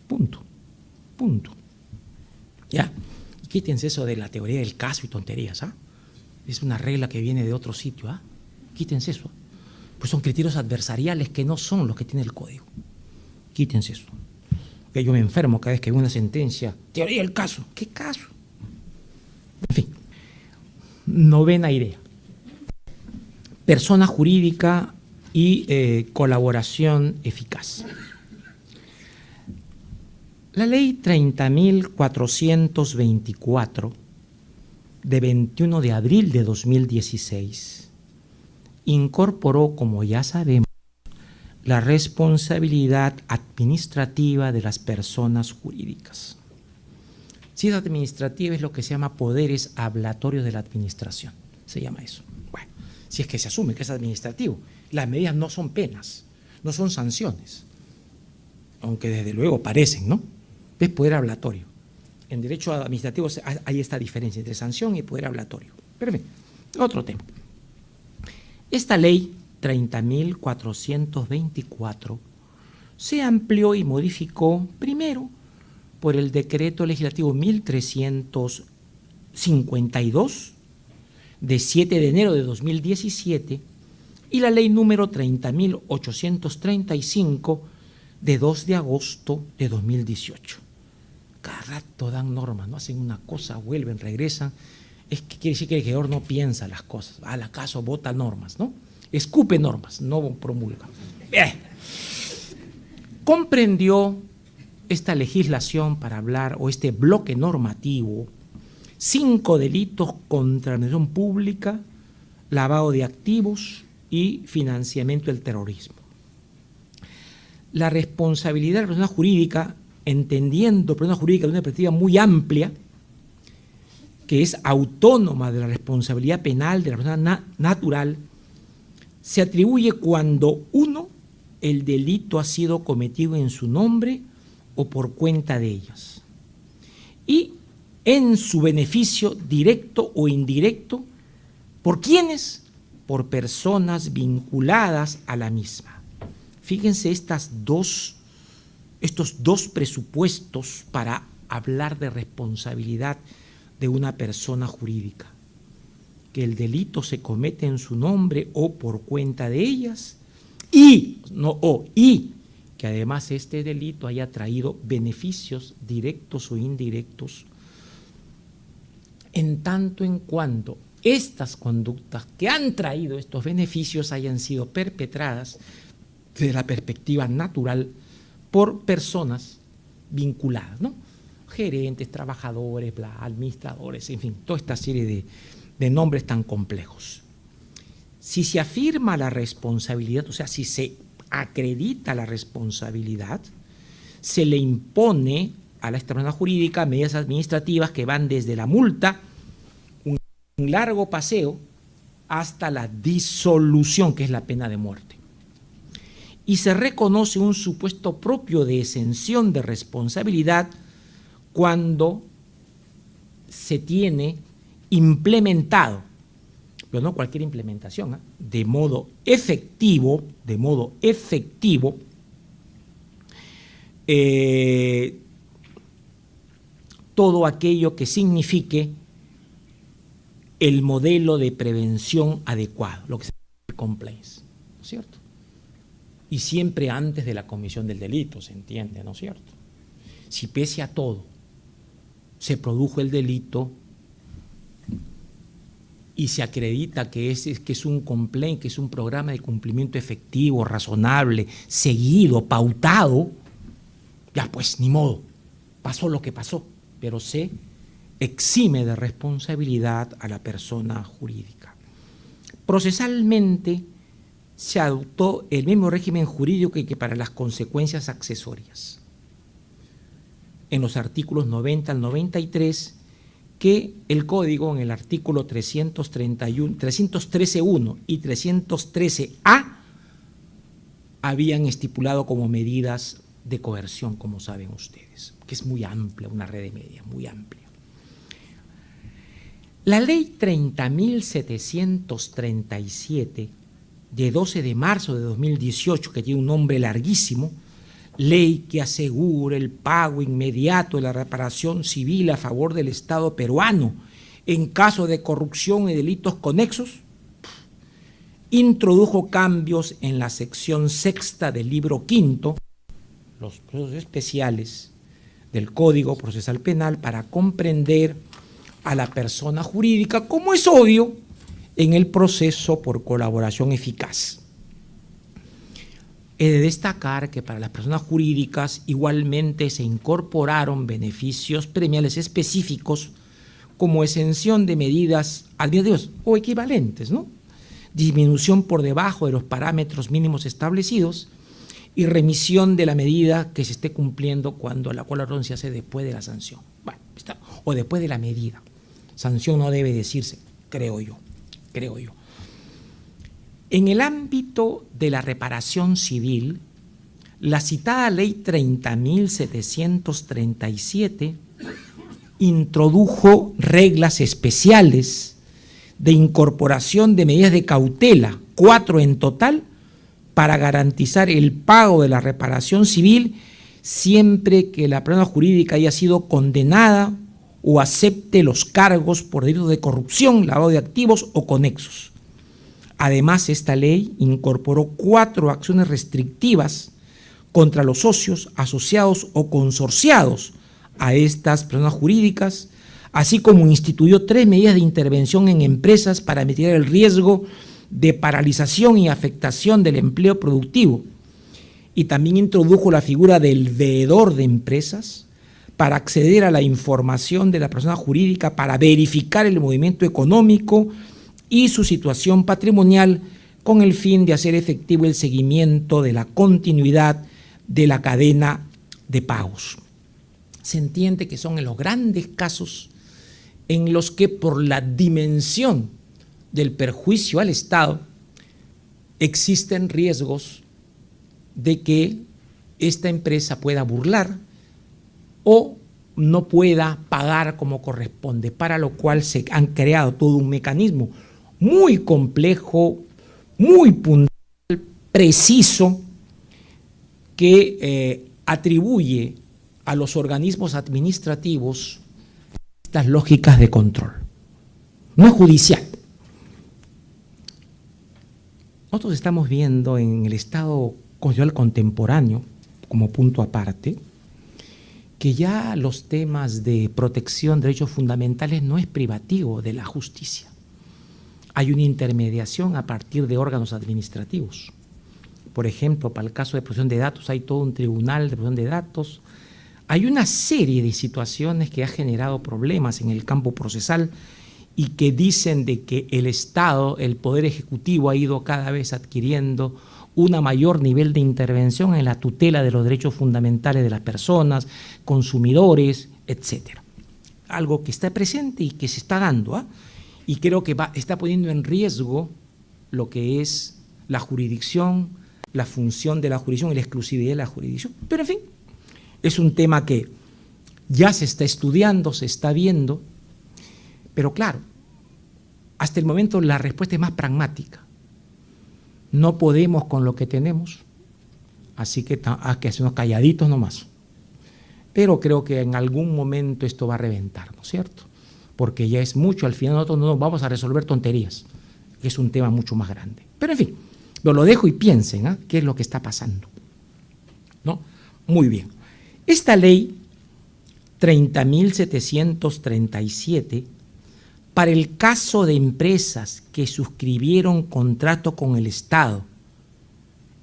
Punto. ¿Ya? Y quítense eso de la teoría del caso y tonterías, ¿ah? Es una regla que viene de otro sitio, ¿ah? Quítense eso. Pues son criterios adversariales que no son los que tiene el código. Quítense eso. Que yo me enfermo cada vez que veo una sentencia. Teoría del caso. ¿Qué caso? En fin. Novena idea. Persona jurídica y colaboración eficaz. La ley 30.424 de 21 de abril de 2016 incorporó, como ya sabemos, la responsabilidad administrativa de las personas jurídicas. Si es administrativa, es lo que se llama poderes ablatorios de la administración, se llama eso. Bueno, si es que se asume que es administrativo, las medidas no son penas, no son sanciones, aunque desde luego parecen, ¿no? Es poder ablatorio. En derecho administrativo hay esta diferencia entre sanción y poder ablatorio. Pero bien, otro tema. Esta ley 30.424 se amplió y modificó primero por el decreto legislativo 1352 de 7 de enero de 2017 y la ley número 30.835 de 2 de agosto de 2018. Cada rato dan normas, no hacen una cosa, vuelven, regresan. Es que quiere decir que el legislador no piensa las cosas, al acaso vota normas, ¿no? Escupe normas, no promulga. comprendió esta legislación para hablar, o este bloque normativo, 5 delitos contra la administración pública, lavado de activos y financiamiento del terrorismo. La responsabilidad de la persona jurídica, entendiendo persona jurídica de una perspectiva muy amplia, que es autónoma de la responsabilidad penal de la persona natural, se atribuye cuando, uno, el delito ha sido cometido en su nombre o por cuenta de ellos, y en su beneficio directo o indirecto, ¿por quiénes? Por personas vinculadas a la misma. Fíjense estos dos presupuestos para hablar de responsabilidad de una persona jurídica: que el delito se comete en su nombre o por cuenta de ellas, y que además este delito haya traído beneficios directos o indirectos, en tanto en cuanto estas conductas que han traído estos beneficios hayan sido perpetradas desde la perspectiva natural por personas vinculadas, ¿no? Gerentes, trabajadores, administradores, en fin, toda esta serie de nombres tan complejos. Si se afirma la responsabilidad, o sea, si se acredita la responsabilidad, se le impone a la persona jurídica medidas administrativas que van desde la multa, un largo paseo, hasta la disolución, que es la pena de muerte. Y se reconoce un supuesto propio de exención de responsabilidad cuando se tiene implementado, pero no cualquier implementación, de modo efectivo, todo aquello que signifique el modelo de prevención adecuado, lo que se llama compliance, ¿no es cierto? Y siempre antes de la comisión del delito, se entiende, ¿no es cierto? Si pese a todo se produjo el delito y se acredita que es un complaint, que es un programa de cumplimiento efectivo, razonable, seguido, pautado, ya pues ni modo, pasó lo que pasó, pero se exime de responsabilidad a la persona jurídica. Procesalmente se adoptó el mismo régimen jurídico que para las consecuencias accesorias, en los artículos 90 al 93, que el Código en el artículo 313.1 y 313A habían estipulado como medidas de coerción, como saben ustedes, que es muy amplia, una red de medidas muy amplia. La ley 30.737 de 12 de marzo de 2018, que tiene un nombre larguísimo, ley que asegura el pago inmediato de la reparación civil a favor del Estado peruano en caso de corrupción y delitos conexos, introdujo cambios en la sección 6ª del libro 5, los procesos especiales del Código Procesal Penal, para comprender a la persona jurídica, como es obvio, en el proceso por colaboración eficaz. He de destacar que para las personas jurídicas igualmente se incorporaron beneficios premiales específicos como exención de medidas administrativas o equivalentes, ¿no? Disminución por debajo de los parámetros mínimos establecidos y remisión de la medida que se esté cumpliendo cuando la colaboración se hace después de la sanción. Bueno, o después de la medida. Sanción no debe decirse, creo yo. En el ámbito de la reparación civil, la citada ley 30.737 introdujo reglas especiales de incorporación de medidas de cautela, 4 en total, para garantizar el pago de la reparación civil siempre que la persona jurídica haya sido condenada o acepte los cargos por delitos de corrupción, lavado de activos o conexos. Además, esta ley incorporó 4 acciones restrictivas contra los socios, asociados o consorciados a estas personas jurídicas, así como instituyó 3 medidas de intervención en empresas para mitigar el riesgo de paralización y afectación del empleo productivo, y también introdujo la figura del veedor de empresas para acceder a la información de la persona jurídica, para verificar el movimiento económico y su situación patrimonial, con el fin de hacer efectivo el seguimiento de la continuidad de la cadena de pagos. Se entiende que son en los grandes casos en los que, por la dimensión del perjuicio al Estado, existen riesgos de que esta empresa pueda burlar o no pueda pagar como corresponde, para lo cual se han creado todo un mecanismo muy complejo, muy puntual, preciso, que atribuye a los organismos administrativos estas lógicas de control. No es judicial. Nosotros estamos viendo en el Estado constitucional contemporáneo, como punto aparte, que ya los temas de protección de derechos fundamentales no es privativo de la justicia. Hay una intermediación a partir de órganos administrativos. Por ejemplo, para el caso de protección de datos, hay todo un tribunal de protección de datos. Hay una serie de situaciones que ha generado problemas en el campo procesal y que dicen de que el Estado, el Poder Ejecutivo, ha ido cada vez adquiriendo un mayor nivel de intervención en la tutela de los derechos fundamentales de las personas, consumidores, etcétera. Algo que está presente y que se está dando, ¿eh? Y creo que está poniendo en riesgo lo que es la jurisdicción, la función de la jurisdicción y la exclusividad de la jurisdicción. Pero en fin, es un tema que ya se está estudiando, se está viendo, pero claro, hasta el momento la respuesta es más pragmática. No podemos con lo que tenemos, así que hay que hacernos calladitos nomás. Pero creo que en algún momento esto va a reventar, ¿no es cierto? Porque ya es mucho, al final nosotros no nos vamos a resolver tonterías, que es un tema mucho más grande. Pero en fin, lo dejo y piensen, ¿eh? ¿Qué es lo que está pasando? ¿No? Muy bien. Esta ley 30.737, para el caso de empresas que suscribieron contrato con el Estado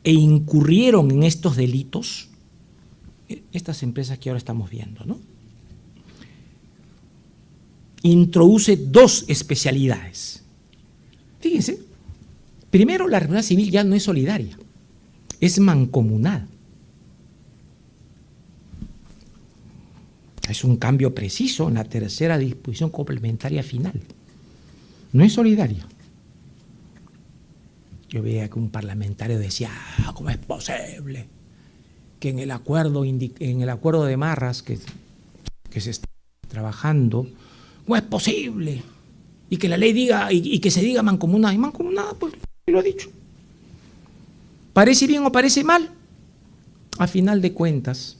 e incurrieron en estos delitos, estas empresas que ahora estamos viendo, ¿no?, introduce dos especialidades. Fíjense, primero, la responsabilidad civil ya no es solidaria, es mancomunada. Es un cambio preciso en la tercera disposición complementaria final. No es solidaria. Yo veía que un parlamentario decía, ¿cómo es posible que en el acuerdo de Marras que se está trabajando, ¿cómo es posible? Y que la ley diga, y que se diga mancomunada. Y mancomunada, pues, lo he dicho. ¿Parece bien o parece mal? A final de cuentas,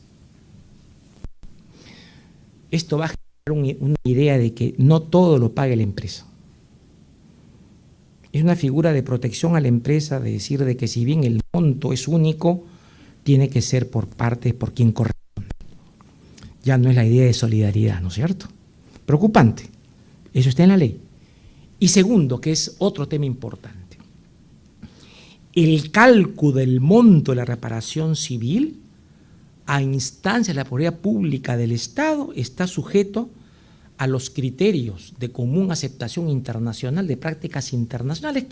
esto va a generar una idea de que no todo lo pague la empresa. Es una figura de protección a la empresa, de decir de que si bien el monto es único, tiene que ser por quien corresponde. Ya no es la idea de solidaridad, ¿no es cierto? Preocupante. Eso está en la ley. Y segundo, que es otro tema importante, el cálculo del monto de la reparación civil a instancia de la propiedad pública del Estado está sujeto a los criterios de común aceptación internacional, de prácticas internacionales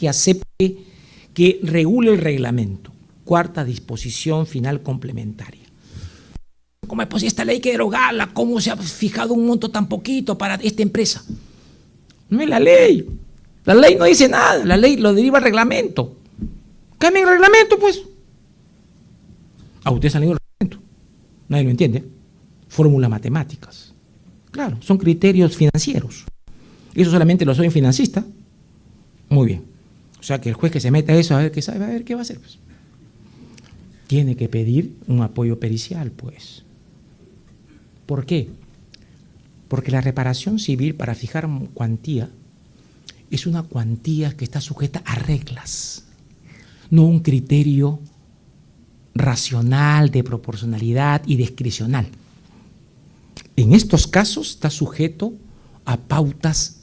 que regule el reglamento, cuarta disposición final complementaria. ¿Cómo es posible esta ley que derogarla? ¿Cómo se ha fijado un monto tan poquito para esta empresa? No es la ley. La ley no dice nada, la ley lo deriva al reglamento. Cambien el reglamento, pues. A ustedes han leído el reglamento. Nadie lo entiende. Fórmulas matemáticas. Claro, son criterios financieros. Eso solamente lo soy un financista. Muy bien. O sea, que el juez que se meta a eso, a ver qué sabe, a ver qué va a hacer, pues. Tiene que pedir un apoyo pericial, pues. ¿Por qué? Porque la reparación civil, para fijar cuantía, es una cuantía que está sujeta a reglas, no un criterio racional de proporcionalidad y discrecional. En estos casos está sujeto a pautas,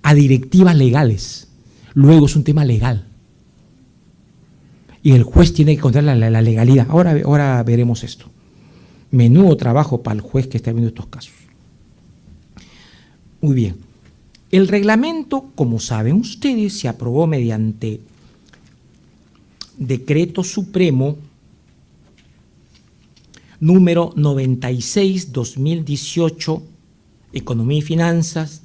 a directivas legales. Luego es un tema legal. y el juez tiene que controlar la legalidad. Ahora veremos esto. Menudo trabajo para el juez que está viendo estos casos. Muy bien. El reglamento, como saben ustedes, se aprobó mediante Decreto Supremo número 96/2018, Economía y Finanzas,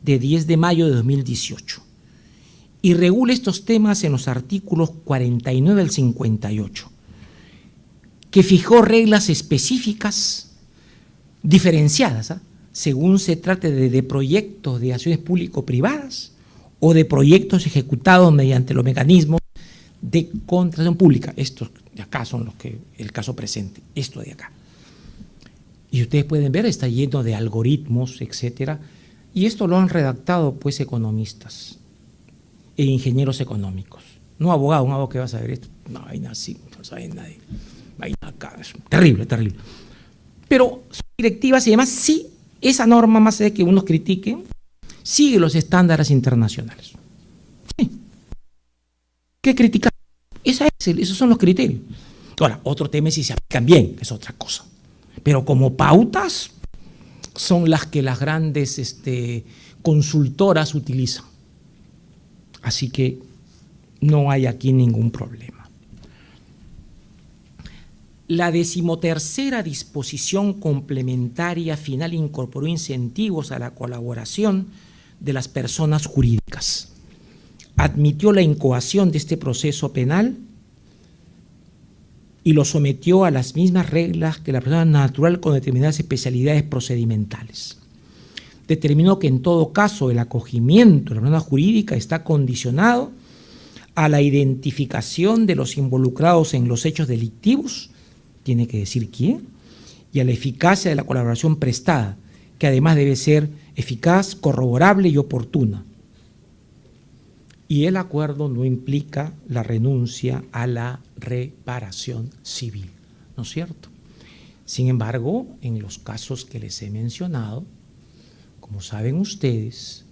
de 10 de mayo de 2018. Y regula estos temas en los artículos 49 al 58, que fijó reglas específicas diferenciadas, según se trate de proyectos de acciones público-privadas o de proyectos ejecutados mediante los mecanismos de contratación pública. Estos de acá son los que, el caso presente, esto de acá. Y ustedes pueden ver, está lleno de algoritmos, etcétera, y esto lo han redactado pues economistas e ingenieros económicos, no abogados. Un abogado que va a saber esto, no hay nada así, no sabe nadie, hay nada acá, es terrible, terrible. Pero su directiva se llama, sí, esa norma, más allá de que unos critiquen, sigue los estándares internacionales. Sí. ¿Qué criticar? Esos son los criterios. Ahora, otro tema es si se aplican bien, es otra cosa. Pero como pautas son las que las grandes consultoras utilizan. Así que no hay aquí ningún problema. La 13ª disposición complementaria final incorporó incentivos a la colaboración de las personas jurídicas. Admitió la incoación de este proceso penal y lo sometió a las mismas reglas que la persona natural con determinadas especialidades procedimentales. Determinó que en todo caso el acogimiento de la persona jurídica está condicionado a la identificación de los involucrados en los hechos delictivos, tiene que decir quién, y a la eficacia de la colaboración prestada, que además debe ser eficaz, corroborable y oportuna. Y el acuerdo no implica la renuncia a la reparación civil, ¿no es cierto? Sin embargo, en los casos que les he mencionado, como saben ustedes,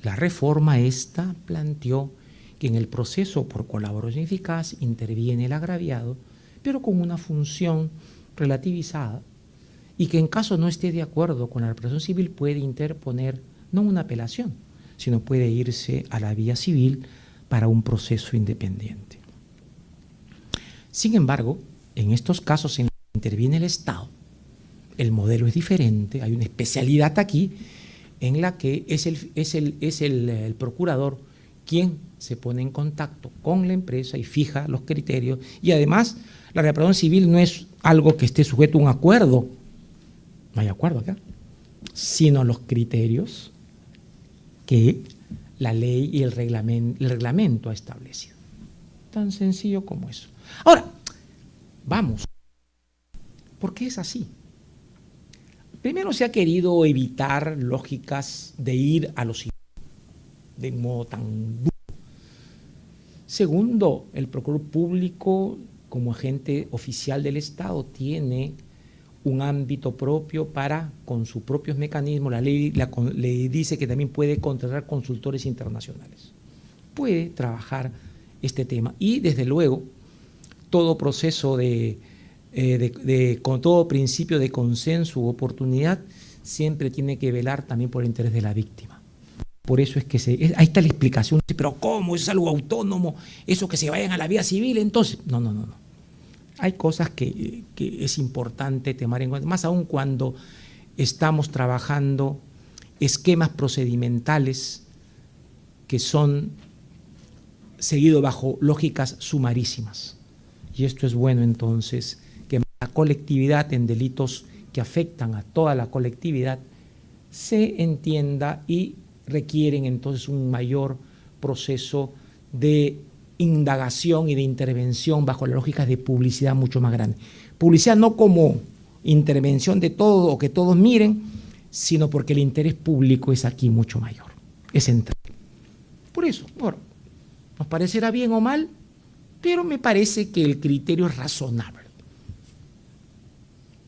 la reforma esta planteó que en el proceso por colaboración eficaz interviene el agraviado, pero con una función relativizada, y que en caso no esté de acuerdo con la reparación civil puede interponer no una apelación, sino puede irse a la vía civil para un proceso independiente. Sin embargo, en estos casos en los que interviene el Estado, el modelo es diferente, hay una especialidad aquí en la que es el procurador quien se pone en contacto con la empresa y fija los criterios, y además la reparación civil no es algo que esté sujeto a un acuerdo, no hay acuerdo acá, sino los criterios que la ley y el reglamento ha establecido. Tan sencillo como eso. Ahora, vamos, ¿por qué es así? Primero, se ha querido evitar lógicas de ir a los de modo tan duro. Segundo, el procurador público, como agente oficial del Estado, tiene un ámbito propio para, con sus propios mecanismos, la ley le dice que también puede contratar consultores internacionales. Puede trabajar este tema y, desde luego, todo proceso con todo principio de consenso u oportunidad siempre tiene que velar también por el interés de la víctima. Por eso es que ahí está la explicación. Pero ¿cómo? ¿Es algo autónomo? ¿Eso que se vayan a la vía civil? Entonces, no. Hay cosas que es importante tomar en cuenta, más aún cuando estamos trabajando esquemas procedimentales que son seguidos bajo lógicas sumarísimas. Y esto es bueno entonces, que la colectividad en delitos que afectan a toda la colectividad se entienda y requieren entonces un mayor proceso de indagación y de intervención bajo las lógicas de publicidad mucho más grande. Publicidad no como intervención de todo o que todos miren, sino porque el interés público es aquí mucho mayor, es central. Por eso, bueno, nos parecerá bien o mal, pero me parece que el criterio es razonable.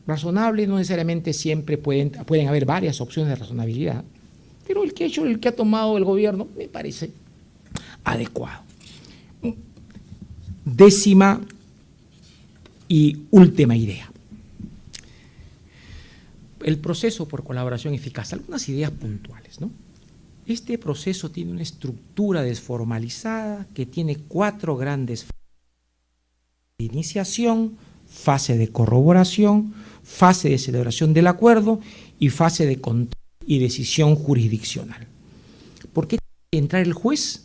Razonable no necesariamente siempre pueden haber varias opciones de razonabilidad, pero el que ha tomado el gobierno me parece adecuado. décima y última idea. El proceso por colaboración eficaz, algunas ideas puntuales, ¿no? Este proceso tiene una estructura desformalizada que tiene 4 grandes fases: de iniciación, fase de corroboración, fase de celebración del acuerdo y fase de control y decisión jurisdiccional. ¿Por qué tiene que entrar el juez?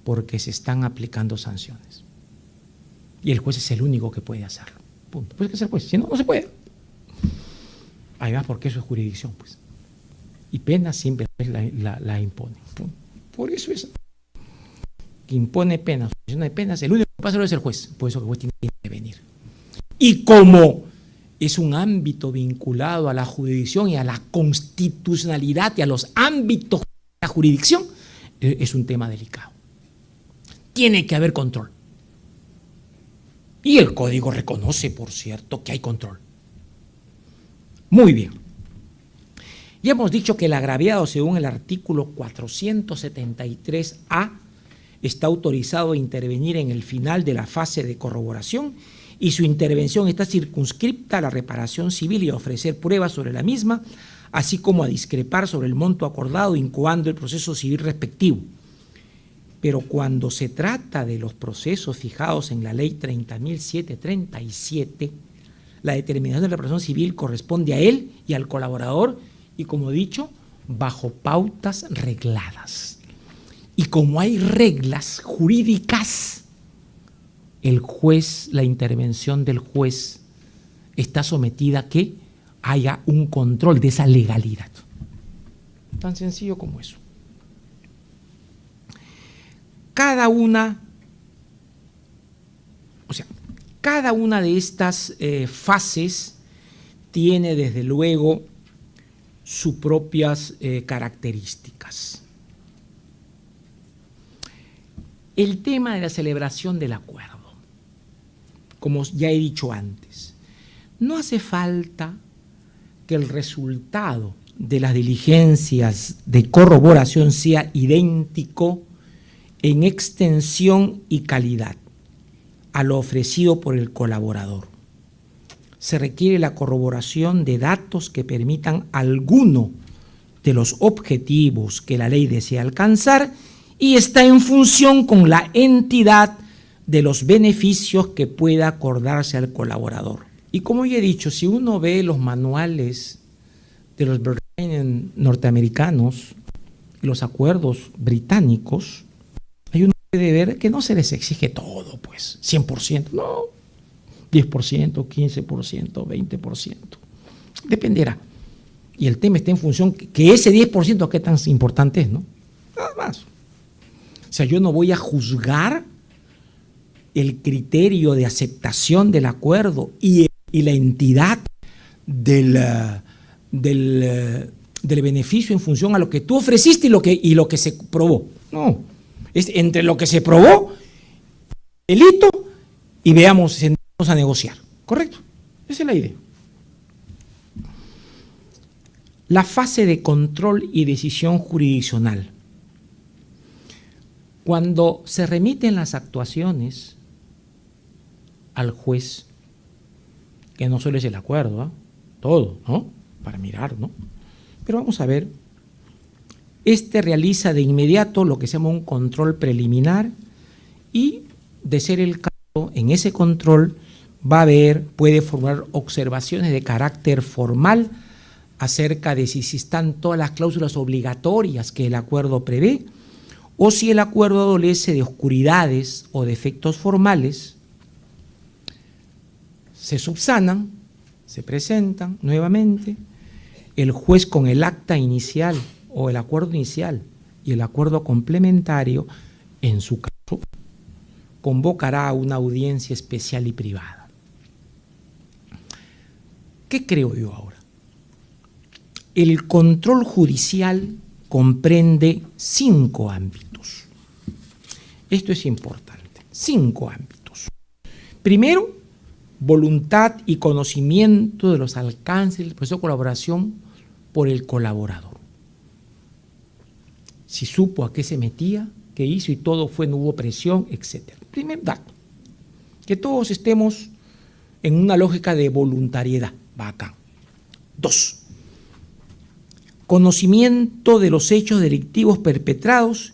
Porque se están aplicando sanciones. Y el juez es el único que puede hacerlo. Punto. Pues que ser juez, si no, no se puede. Además, porque eso es jurisdicción, pues. Y penas siempre la impone. Punto. Por eso es que impone penas, de penas, el único que puede hacerlo es el juez. Por eso el juez tiene que intervenir. Y como es un ámbito vinculado a la jurisdicción y a la constitucionalidad y a los ámbitos de la jurisdicción, es un tema delicado. Tiene que haber control. Y el código reconoce, por cierto, que hay control. Muy bien. Ya hemos dicho que el agraviado, según el artículo 473A, está autorizado a intervenir en el final de la fase de corroboración y su intervención está circunscripta a la reparación civil y a ofrecer pruebas sobre la misma, así como a discrepar sobre el monto acordado, incoando el proceso civil respectivo. Pero cuando se trata de los procesos fijados en la ley 30.737, la determinación de la reparación civil corresponde a él y al colaborador y, como he dicho, bajo pautas regladas. Y como hay reglas jurídicas, el juez, la intervención del juez está sometida a que haya un control de esa legalidad. Tan sencillo como eso. Cada una de estas fases tiene desde luego sus propias características. El tema de la celebración del acuerdo, como ya he dicho antes, no hace falta que el resultado de las diligencias de corroboración sea idéntico en extensión y calidad a lo ofrecido por el colaborador. Se requiere la corroboración de datos que permitan alguno de los objetivos que la ley desea alcanzar y está en función con la entidad de los beneficios que pueda acordarse al colaborador. Y como ya he dicho, si uno ve los manuales de los norteamericanos y los acuerdos británicos, hay uno que debe ver que no se les exige todo, pues, 100%, no, 10%, 15%, 20%, dependerá. Y el tema está en función que ese 10% qué tan importante es, ¿no? Nada más. O sea, yo no voy a juzgar el criterio de aceptación del acuerdo y la entidad del beneficio en función a lo que tú ofreciste y lo que se probó. No, es entre lo que se probó, el hito, y veamos, sentamos a negociar. ¿Correcto? Esa es la idea. La fase de control y decisión jurisdiccional. Cuando se remiten las actuaciones al juez, que no solo es el acuerdo, ¿eh? Todo, ¿no? Para mirar, ¿no? Pero vamos a ver, este realiza de inmediato lo que se llama un control preliminar y, de ser el caso, en ese control puede formar observaciones de carácter formal acerca de si están todas las cláusulas obligatorias que el acuerdo prevé, o si el acuerdo adolece de oscuridades o defectos formales. Se subsanan, se presentan nuevamente, el juez con el acta inicial o el acuerdo inicial y el acuerdo complementario, en su caso, convocará a una audiencia especial y privada. ¿Qué creo yo ahora? El control judicial comprende 5 ámbitos. Esto es importante, 5 ámbitos. Primero, voluntad y conocimiento de los alcances del proceso de colaboración por el colaborador. Si supo a qué se metía, qué hizo y todo no hubo presión, etc. Primer dato, Que todos estemos en una lógica de voluntariedad. Va acá. 2. Conocimiento de los hechos delictivos perpetrados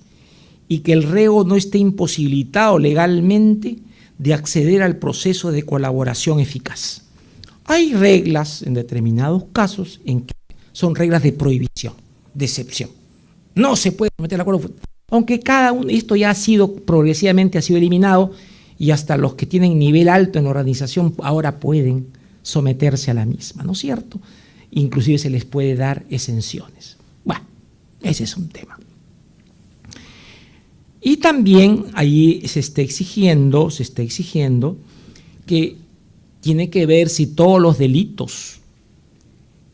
y que el reo no esté imposibilitado legalmente de acceder al proceso de colaboración eficaz. Hay reglas en determinados casos en que son reglas de prohibición, de excepción. No se puede meter el acuerdo, aunque cada uno, esto ya ha sido progresivamente eliminado y hasta los que tienen nivel alto en la organización ahora pueden someterse a la misma, ¿no es cierto? Inclusive se les puede dar exenciones. Bueno, ese es un tema. Y también ahí se está exigiendo que tiene que ver si todos los delitos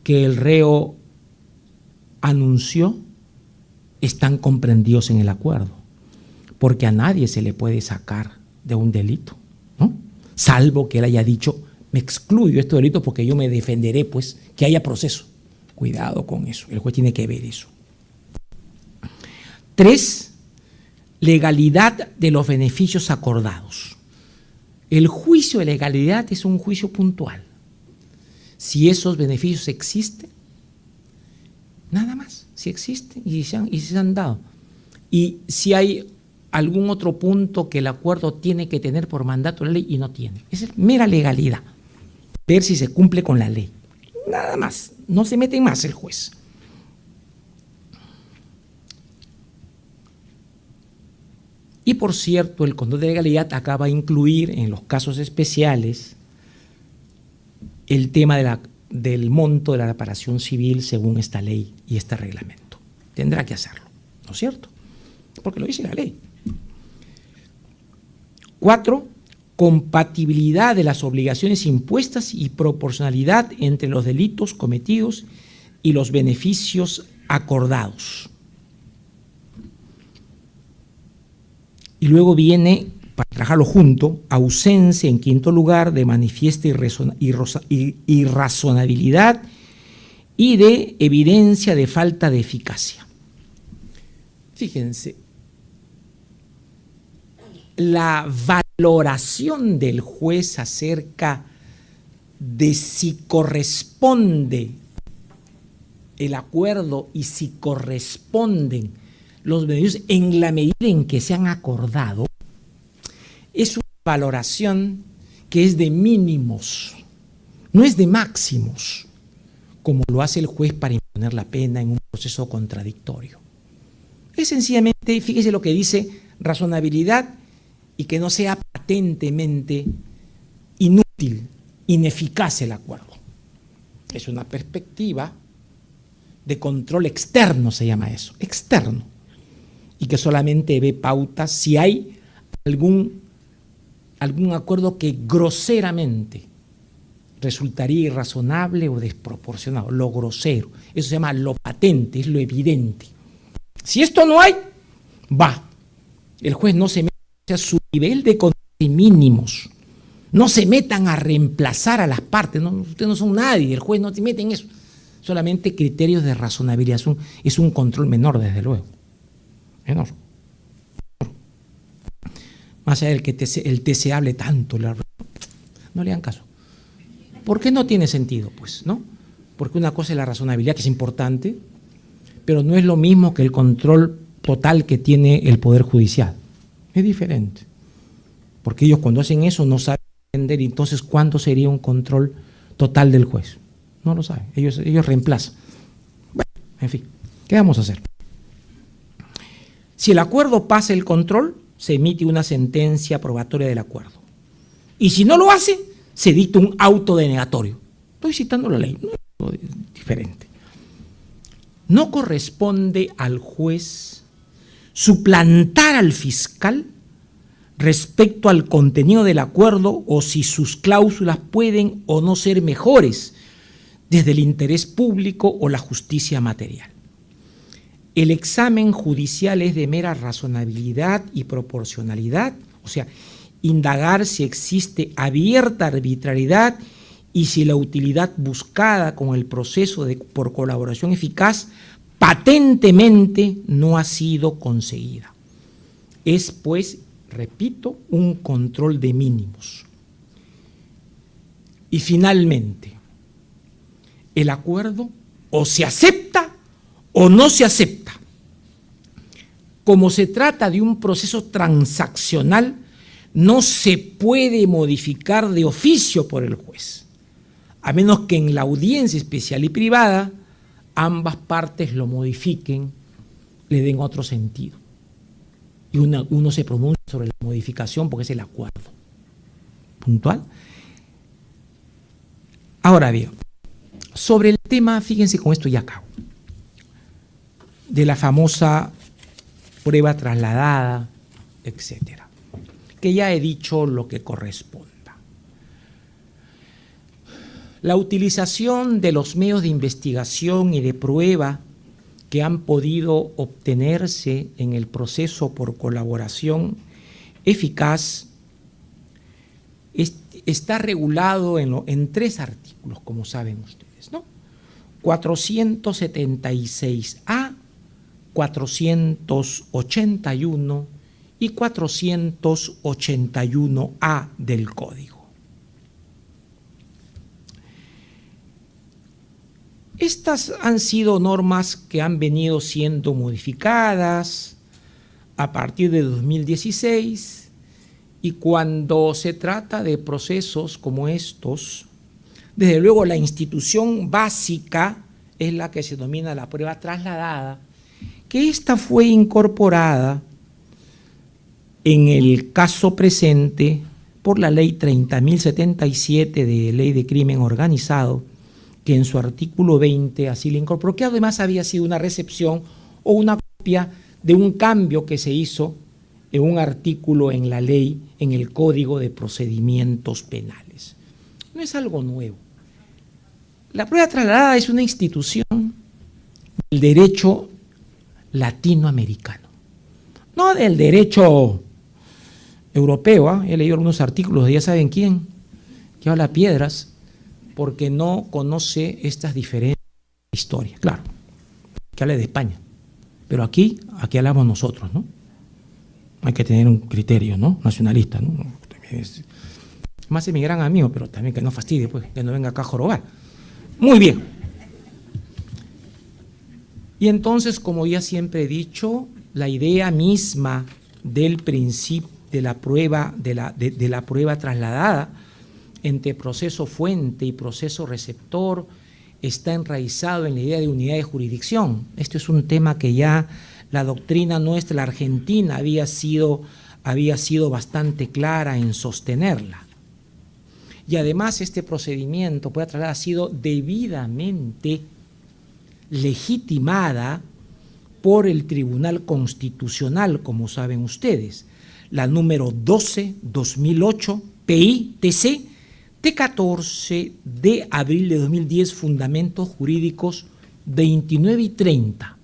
que el reo anunció están comprendidos en el acuerdo, porque a nadie se le puede sacar de un delito, ¿no? Salvo que él haya dicho, me excluyo estos delitos porque yo me defenderé, pues, que haya proceso. Cuidado con eso, el juez tiene que ver eso. 3, legalidad de los beneficios acordados. El juicio de legalidad es un juicio puntual. Si esos beneficios existen, nada más, si existen y se han dado. Y si hay algún otro punto que el acuerdo tiene que tener por mandato de la ley y no tiene. Esa es mera legalidad. Ver si se cumple con la ley. Nada más, no se mete más el juez. Y por cierto, el control de legalidad acaba de incluir en los casos especiales el tema del monto de la reparación civil según esta ley y este reglamento. Tendrá que hacerlo, ¿no es cierto? Porque lo dice la ley. 4, compatibilidad de las obligaciones impuestas y proporcionalidad entre los delitos cometidos y los beneficios acordados. Y luego viene, para trabajarlo junto, ausencia en quinto lugar de manifiesta irrazonabilidad y de evidencia de falta de eficacia. Fíjense, la valoración del juez acerca de si corresponde el acuerdo y si corresponden los beneficios en la medida en que se han acordado, es una valoración que es de mínimos, no es de máximos, como lo hace el juez para imponer la pena en un proceso contradictorio. Es sencillamente, fíjese lo que dice, razonabilidad y que no sea patentemente inútil, ineficaz el acuerdo. Es una perspectiva de control externo, se llama eso, externo, y que solamente ve pautas si hay algún acuerdo que groseramente resultaría irrazonable o desproporcionado, lo grosero. Eso se llama lo patente, es lo evidente. Si esto no hay, va. El juez no se mete a su nivel de control mínimos. No se metan a reemplazar a las partes. No, ustedes no son nadie, el juez no se mete en eso. Solamente criterios de razonabilidad. Es un control menor, desde luego. Menor. Más allá del que el TC hable tanto, no le hagan caso. ¿Por qué no tiene sentido? Pues, ¿no? Porque una cosa es la razonabilidad, que es importante, pero no es lo mismo que el control total que tiene el Poder Judicial. Es diferente. Porque ellos cuando hacen eso no saben entender entonces cuánto sería un control total del juez. No lo saben, ellos reemplazan. Bueno, en fin, ¿qué vamos a hacer? Si el acuerdo pasa el control, se emite una sentencia probatoria del acuerdo. Y si no lo hace, se dicta un auto denegatorio. Estoy citando la ley, no es diferente. No corresponde al juez suplantar al fiscal respecto al contenido del acuerdo o si sus cláusulas pueden o no ser mejores desde el interés público o la justicia material. El examen judicial es de mera razonabilidad y proporcionalidad, o sea, indagar si existe abierta arbitrariedad y si la utilidad buscada con el proceso por colaboración eficaz patentemente no ha sido conseguida. Es, pues, repito, un control de mínimos. Y finalmente, el acuerdo o se acepta o no se acepta. Como se trata de un proceso transaccional, no se puede modificar de oficio por el juez, a menos que en la audiencia especial y privada ambas partes lo modifiquen, le den otro sentido. Y uno se pronuncia sobre la modificación porque es el acuerdo. ¿Puntual? Ahora bien, sobre el tema, fíjense, con esto ya acabo, de la famosa prueba trasladada, etcétera, que ya he dicho lo que corresponda. La utilización de los medios de investigación y de prueba que han podido obtenerse en el proceso por colaboración eficaz está regulado en 3 artículos, como saben ustedes, ¿no? 476A, 481 y 481A del Código. Estas han sido normas que han venido siendo modificadas a partir de 2016, y cuando se trata de procesos como estos, desde luego la institución básica es la que se denomina la prueba trasladada, que esta fue incorporada en el caso presente por la ley 30.077 de Ley de Crimen Organizado, que en su artículo 20 así le incorporó, que además había sido una recepción o una copia de un cambio que se hizo en un artículo en la ley, en el Código de Procedimientos Penales. No es algo nuevo. La prueba trasladada es una institución del derecho latinoamericano, no del derecho europeo. He leído algunos artículos de ya saben quién, que habla piedras, porque no conoce estas diferentes historias. Claro, que habla de España, pero aquí hablamos nosotros, ¿no? Hay que tener un criterio, ¿no? Nacionalista, ¿no? Más es mi gran amigo, pero también que no fastidie, pues, que no venga acá a jorobar. Muy bien. Y entonces, como ya siempre he dicho, la idea misma del principio de la prueba, de la prueba trasladada entre proceso fuente y proceso receptor está enraizado en la idea de unidad de jurisdicción. Esto es un tema que ya la doctrina nuestra, la argentina, había sido bastante clara en sostenerla. Y además este procedimiento puede trasladar ha sido debidamente legitimada por el Tribunal Constitucional, como saben ustedes, la número 12/2008 PI-TC de 14 de abril de 2010, Fundamentos Jurídicos 29 y 30.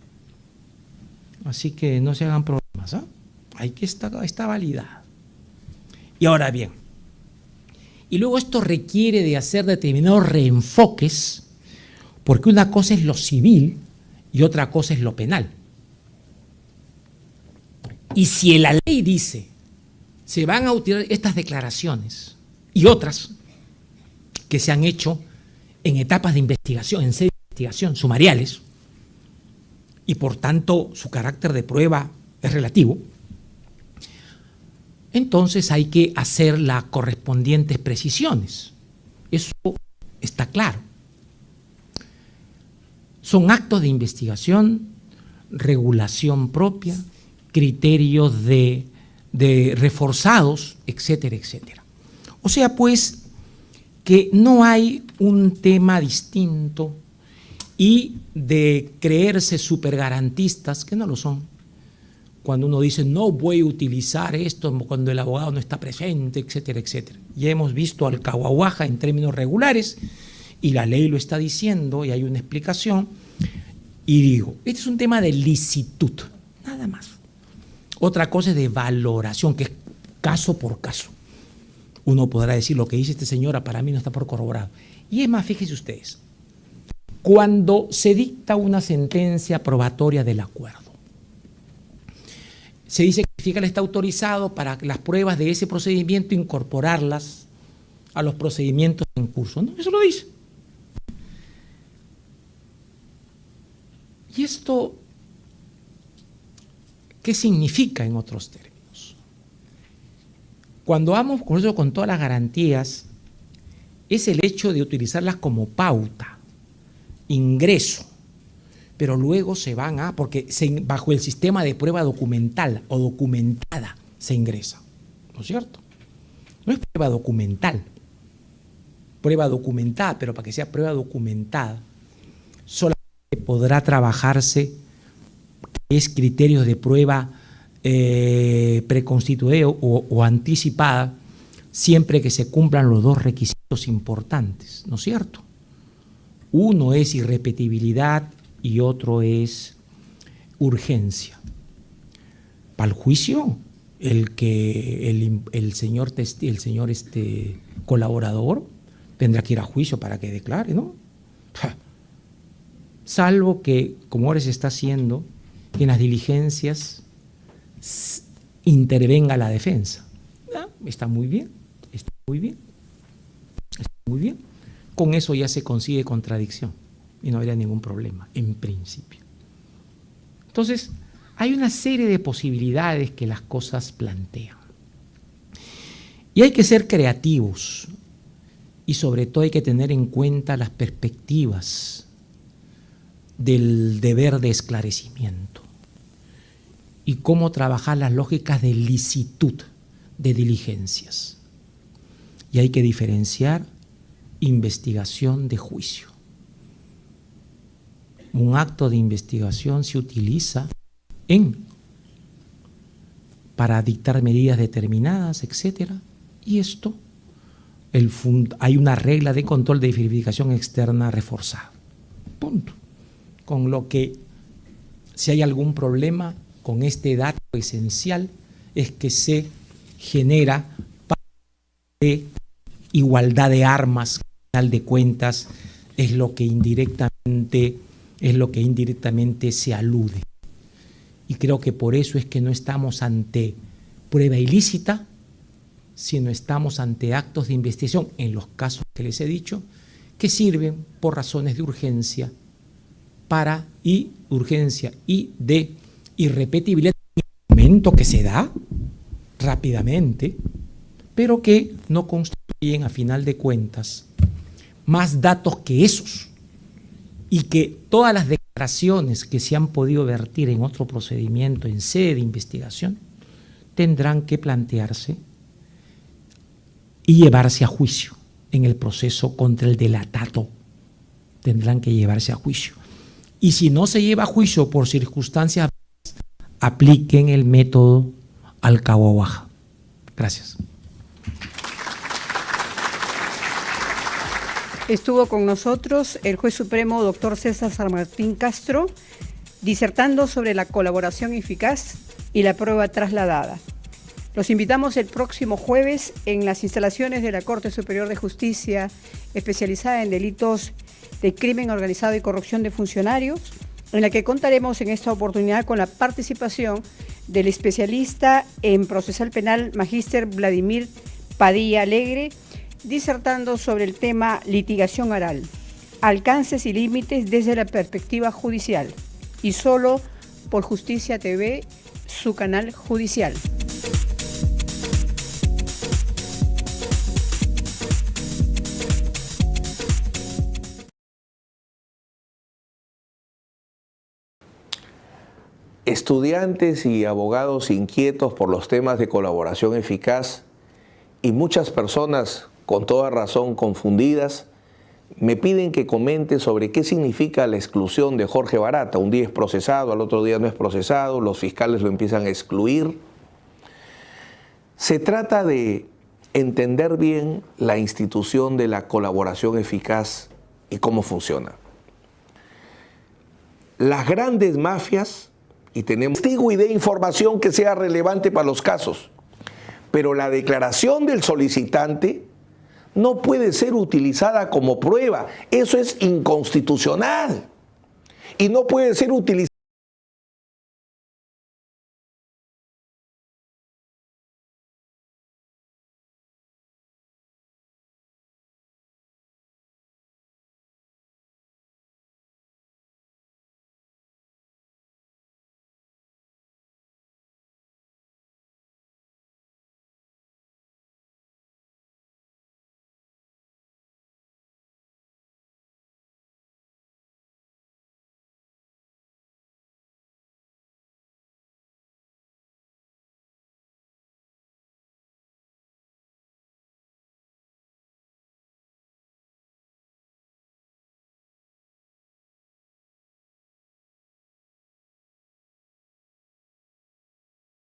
Así que no se hagan problemas, ¿eh? Hay que está validada. Y ahora bien, y luego esto requiere de hacer determinados reenfoques, porque una cosa es lo civil y otra cosa es lo penal. Y si la ley dice, se van a utilizar estas declaraciones y otras que se han hecho en etapas de investigación, en serie de investigación, sumariales, y por tanto su carácter de prueba es relativo, entonces hay que hacer las correspondientes precisiones. Eso está claro. Son actos de investigación, regulación propia, criterios de reforzados, etcétera, etcétera. O sea, pues, que no hay un tema distinto y de creerse supergarantistas, que no lo son, cuando uno dice no voy a utilizar esto cuando el abogado no está presente, etcétera, etcétera. Ya hemos visto al caguaguaja en términos regulares y la ley lo está diciendo y hay una explicación. Y digo, este es un tema de licitud, nada más. Otra cosa es de valoración, que es caso por caso. Uno podrá decir lo que dice esta señora para mí no está por corroborado. Y es más, fíjense ustedes, cuando se dicta una sentencia probatoria del acuerdo, se dice que el fiscal está autorizado para las pruebas de ese procedimiento incorporarlas a los procedimientos en curso. No, eso lo dice. ¿Y esto qué significa en otros términos? Cuando vamos con eso, con todas las garantías, es el hecho de utilizarlas como pauta, ingreso, pero luego se van a, porque bajo el sistema de prueba documental o documentada se ingresa, ¿no es cierto? No es prueba documental, prueba documentada, pero para que sea prueba documentada, solamente podrá trabajarse es criterios de prueba preconstituida o anticipada, siempre que se cumplan los dos requisitos importantes, ¿no es cierto? Uno es irrepetibilidad y otro es urgencia. Para el juicio, el señor colaborador tendrá que ir a juicio para que declare, ¿no? Salvo que, como ahora se está haciendo, que en las diligencias intervenga la defensa. Está muy bien, está muy bien, está muy bien. Con eso ya se consigue contradicción y no habría ningún problema, en principio. Entonces, hay una serie de posibilidades que las cosas plantean. Y hay que ser creativos y sobre todo hay que tener en cuenta las perspectivas del deber de esclarecimiento y cómo trabajar las lógicas de licitud de diligencias. Y hay que diferenciar investigación de juicio. Un acto de investigación se utiliza para dictar medidas determinadas, etc. Y esto, hay una regla de control de verificación externa reforzada. Punto. Con lo que, si hay algún problema con este dato esencial, es que se genera de igualdad de armas, al final de cuentas, es lo que indirectamente se alude. Y creo que por eso es que no estamos ante prueba ilícita, sino estamos ante actos de investigación, en los casos que les he dicho, que sirven por razones de urgencia y de irrepetibilidad, en el momento que se da rápidamente, pero que no constituyen a final de cuentas más datos que esos, y que todas las declaraciones que se han podido vertir en otro procedimiento en sede de investigación tendrán que plantearse y llevarse a juicio en el proceso contra el delatado. Tendrán que llevarse a juicio. Y si no se lleva a juicio por circunstancias, apliquen el método al cabo baja. Gracias. Estuvo con nosotros el juez supremo doctor César San Martín Castro, disertando sobre la colaboración eficaz y la prueba trasladada. Los invitamos el próximo jueves en las instalaciones de la Corte Superior de Justicia, especializada en delitos de crimen organizado y corrupción de funcionarios, en la que contaremos en esta oportunidad con la participación del especialista en procesal penal, magíster Vladimir Padilla Alegre, disertando sobre el tema litigación oral, alcances y límites desde la perspectiva judicial, y solo por Justicia TV, su canal judicial. Estudiantes y abogados inquietos por los temas de colaboración eficaz y muchas personas con toda razón confundidas me piden que comente sobre qué significa la exclusión de Jorge Barata. Un día es procesado, al otro día no es procesado, los fiscales lo empiezan a excluir. Se trata de entender bien la institución de la colaboración eficaz y cómo funciona. Las grandes mafias, y tenemos testigo y de información que sea relevante para los casos, pero la declaración del solicitante no puede ser utilizada como prueba. Eso es inconstitucional. Y no puede ser utilizada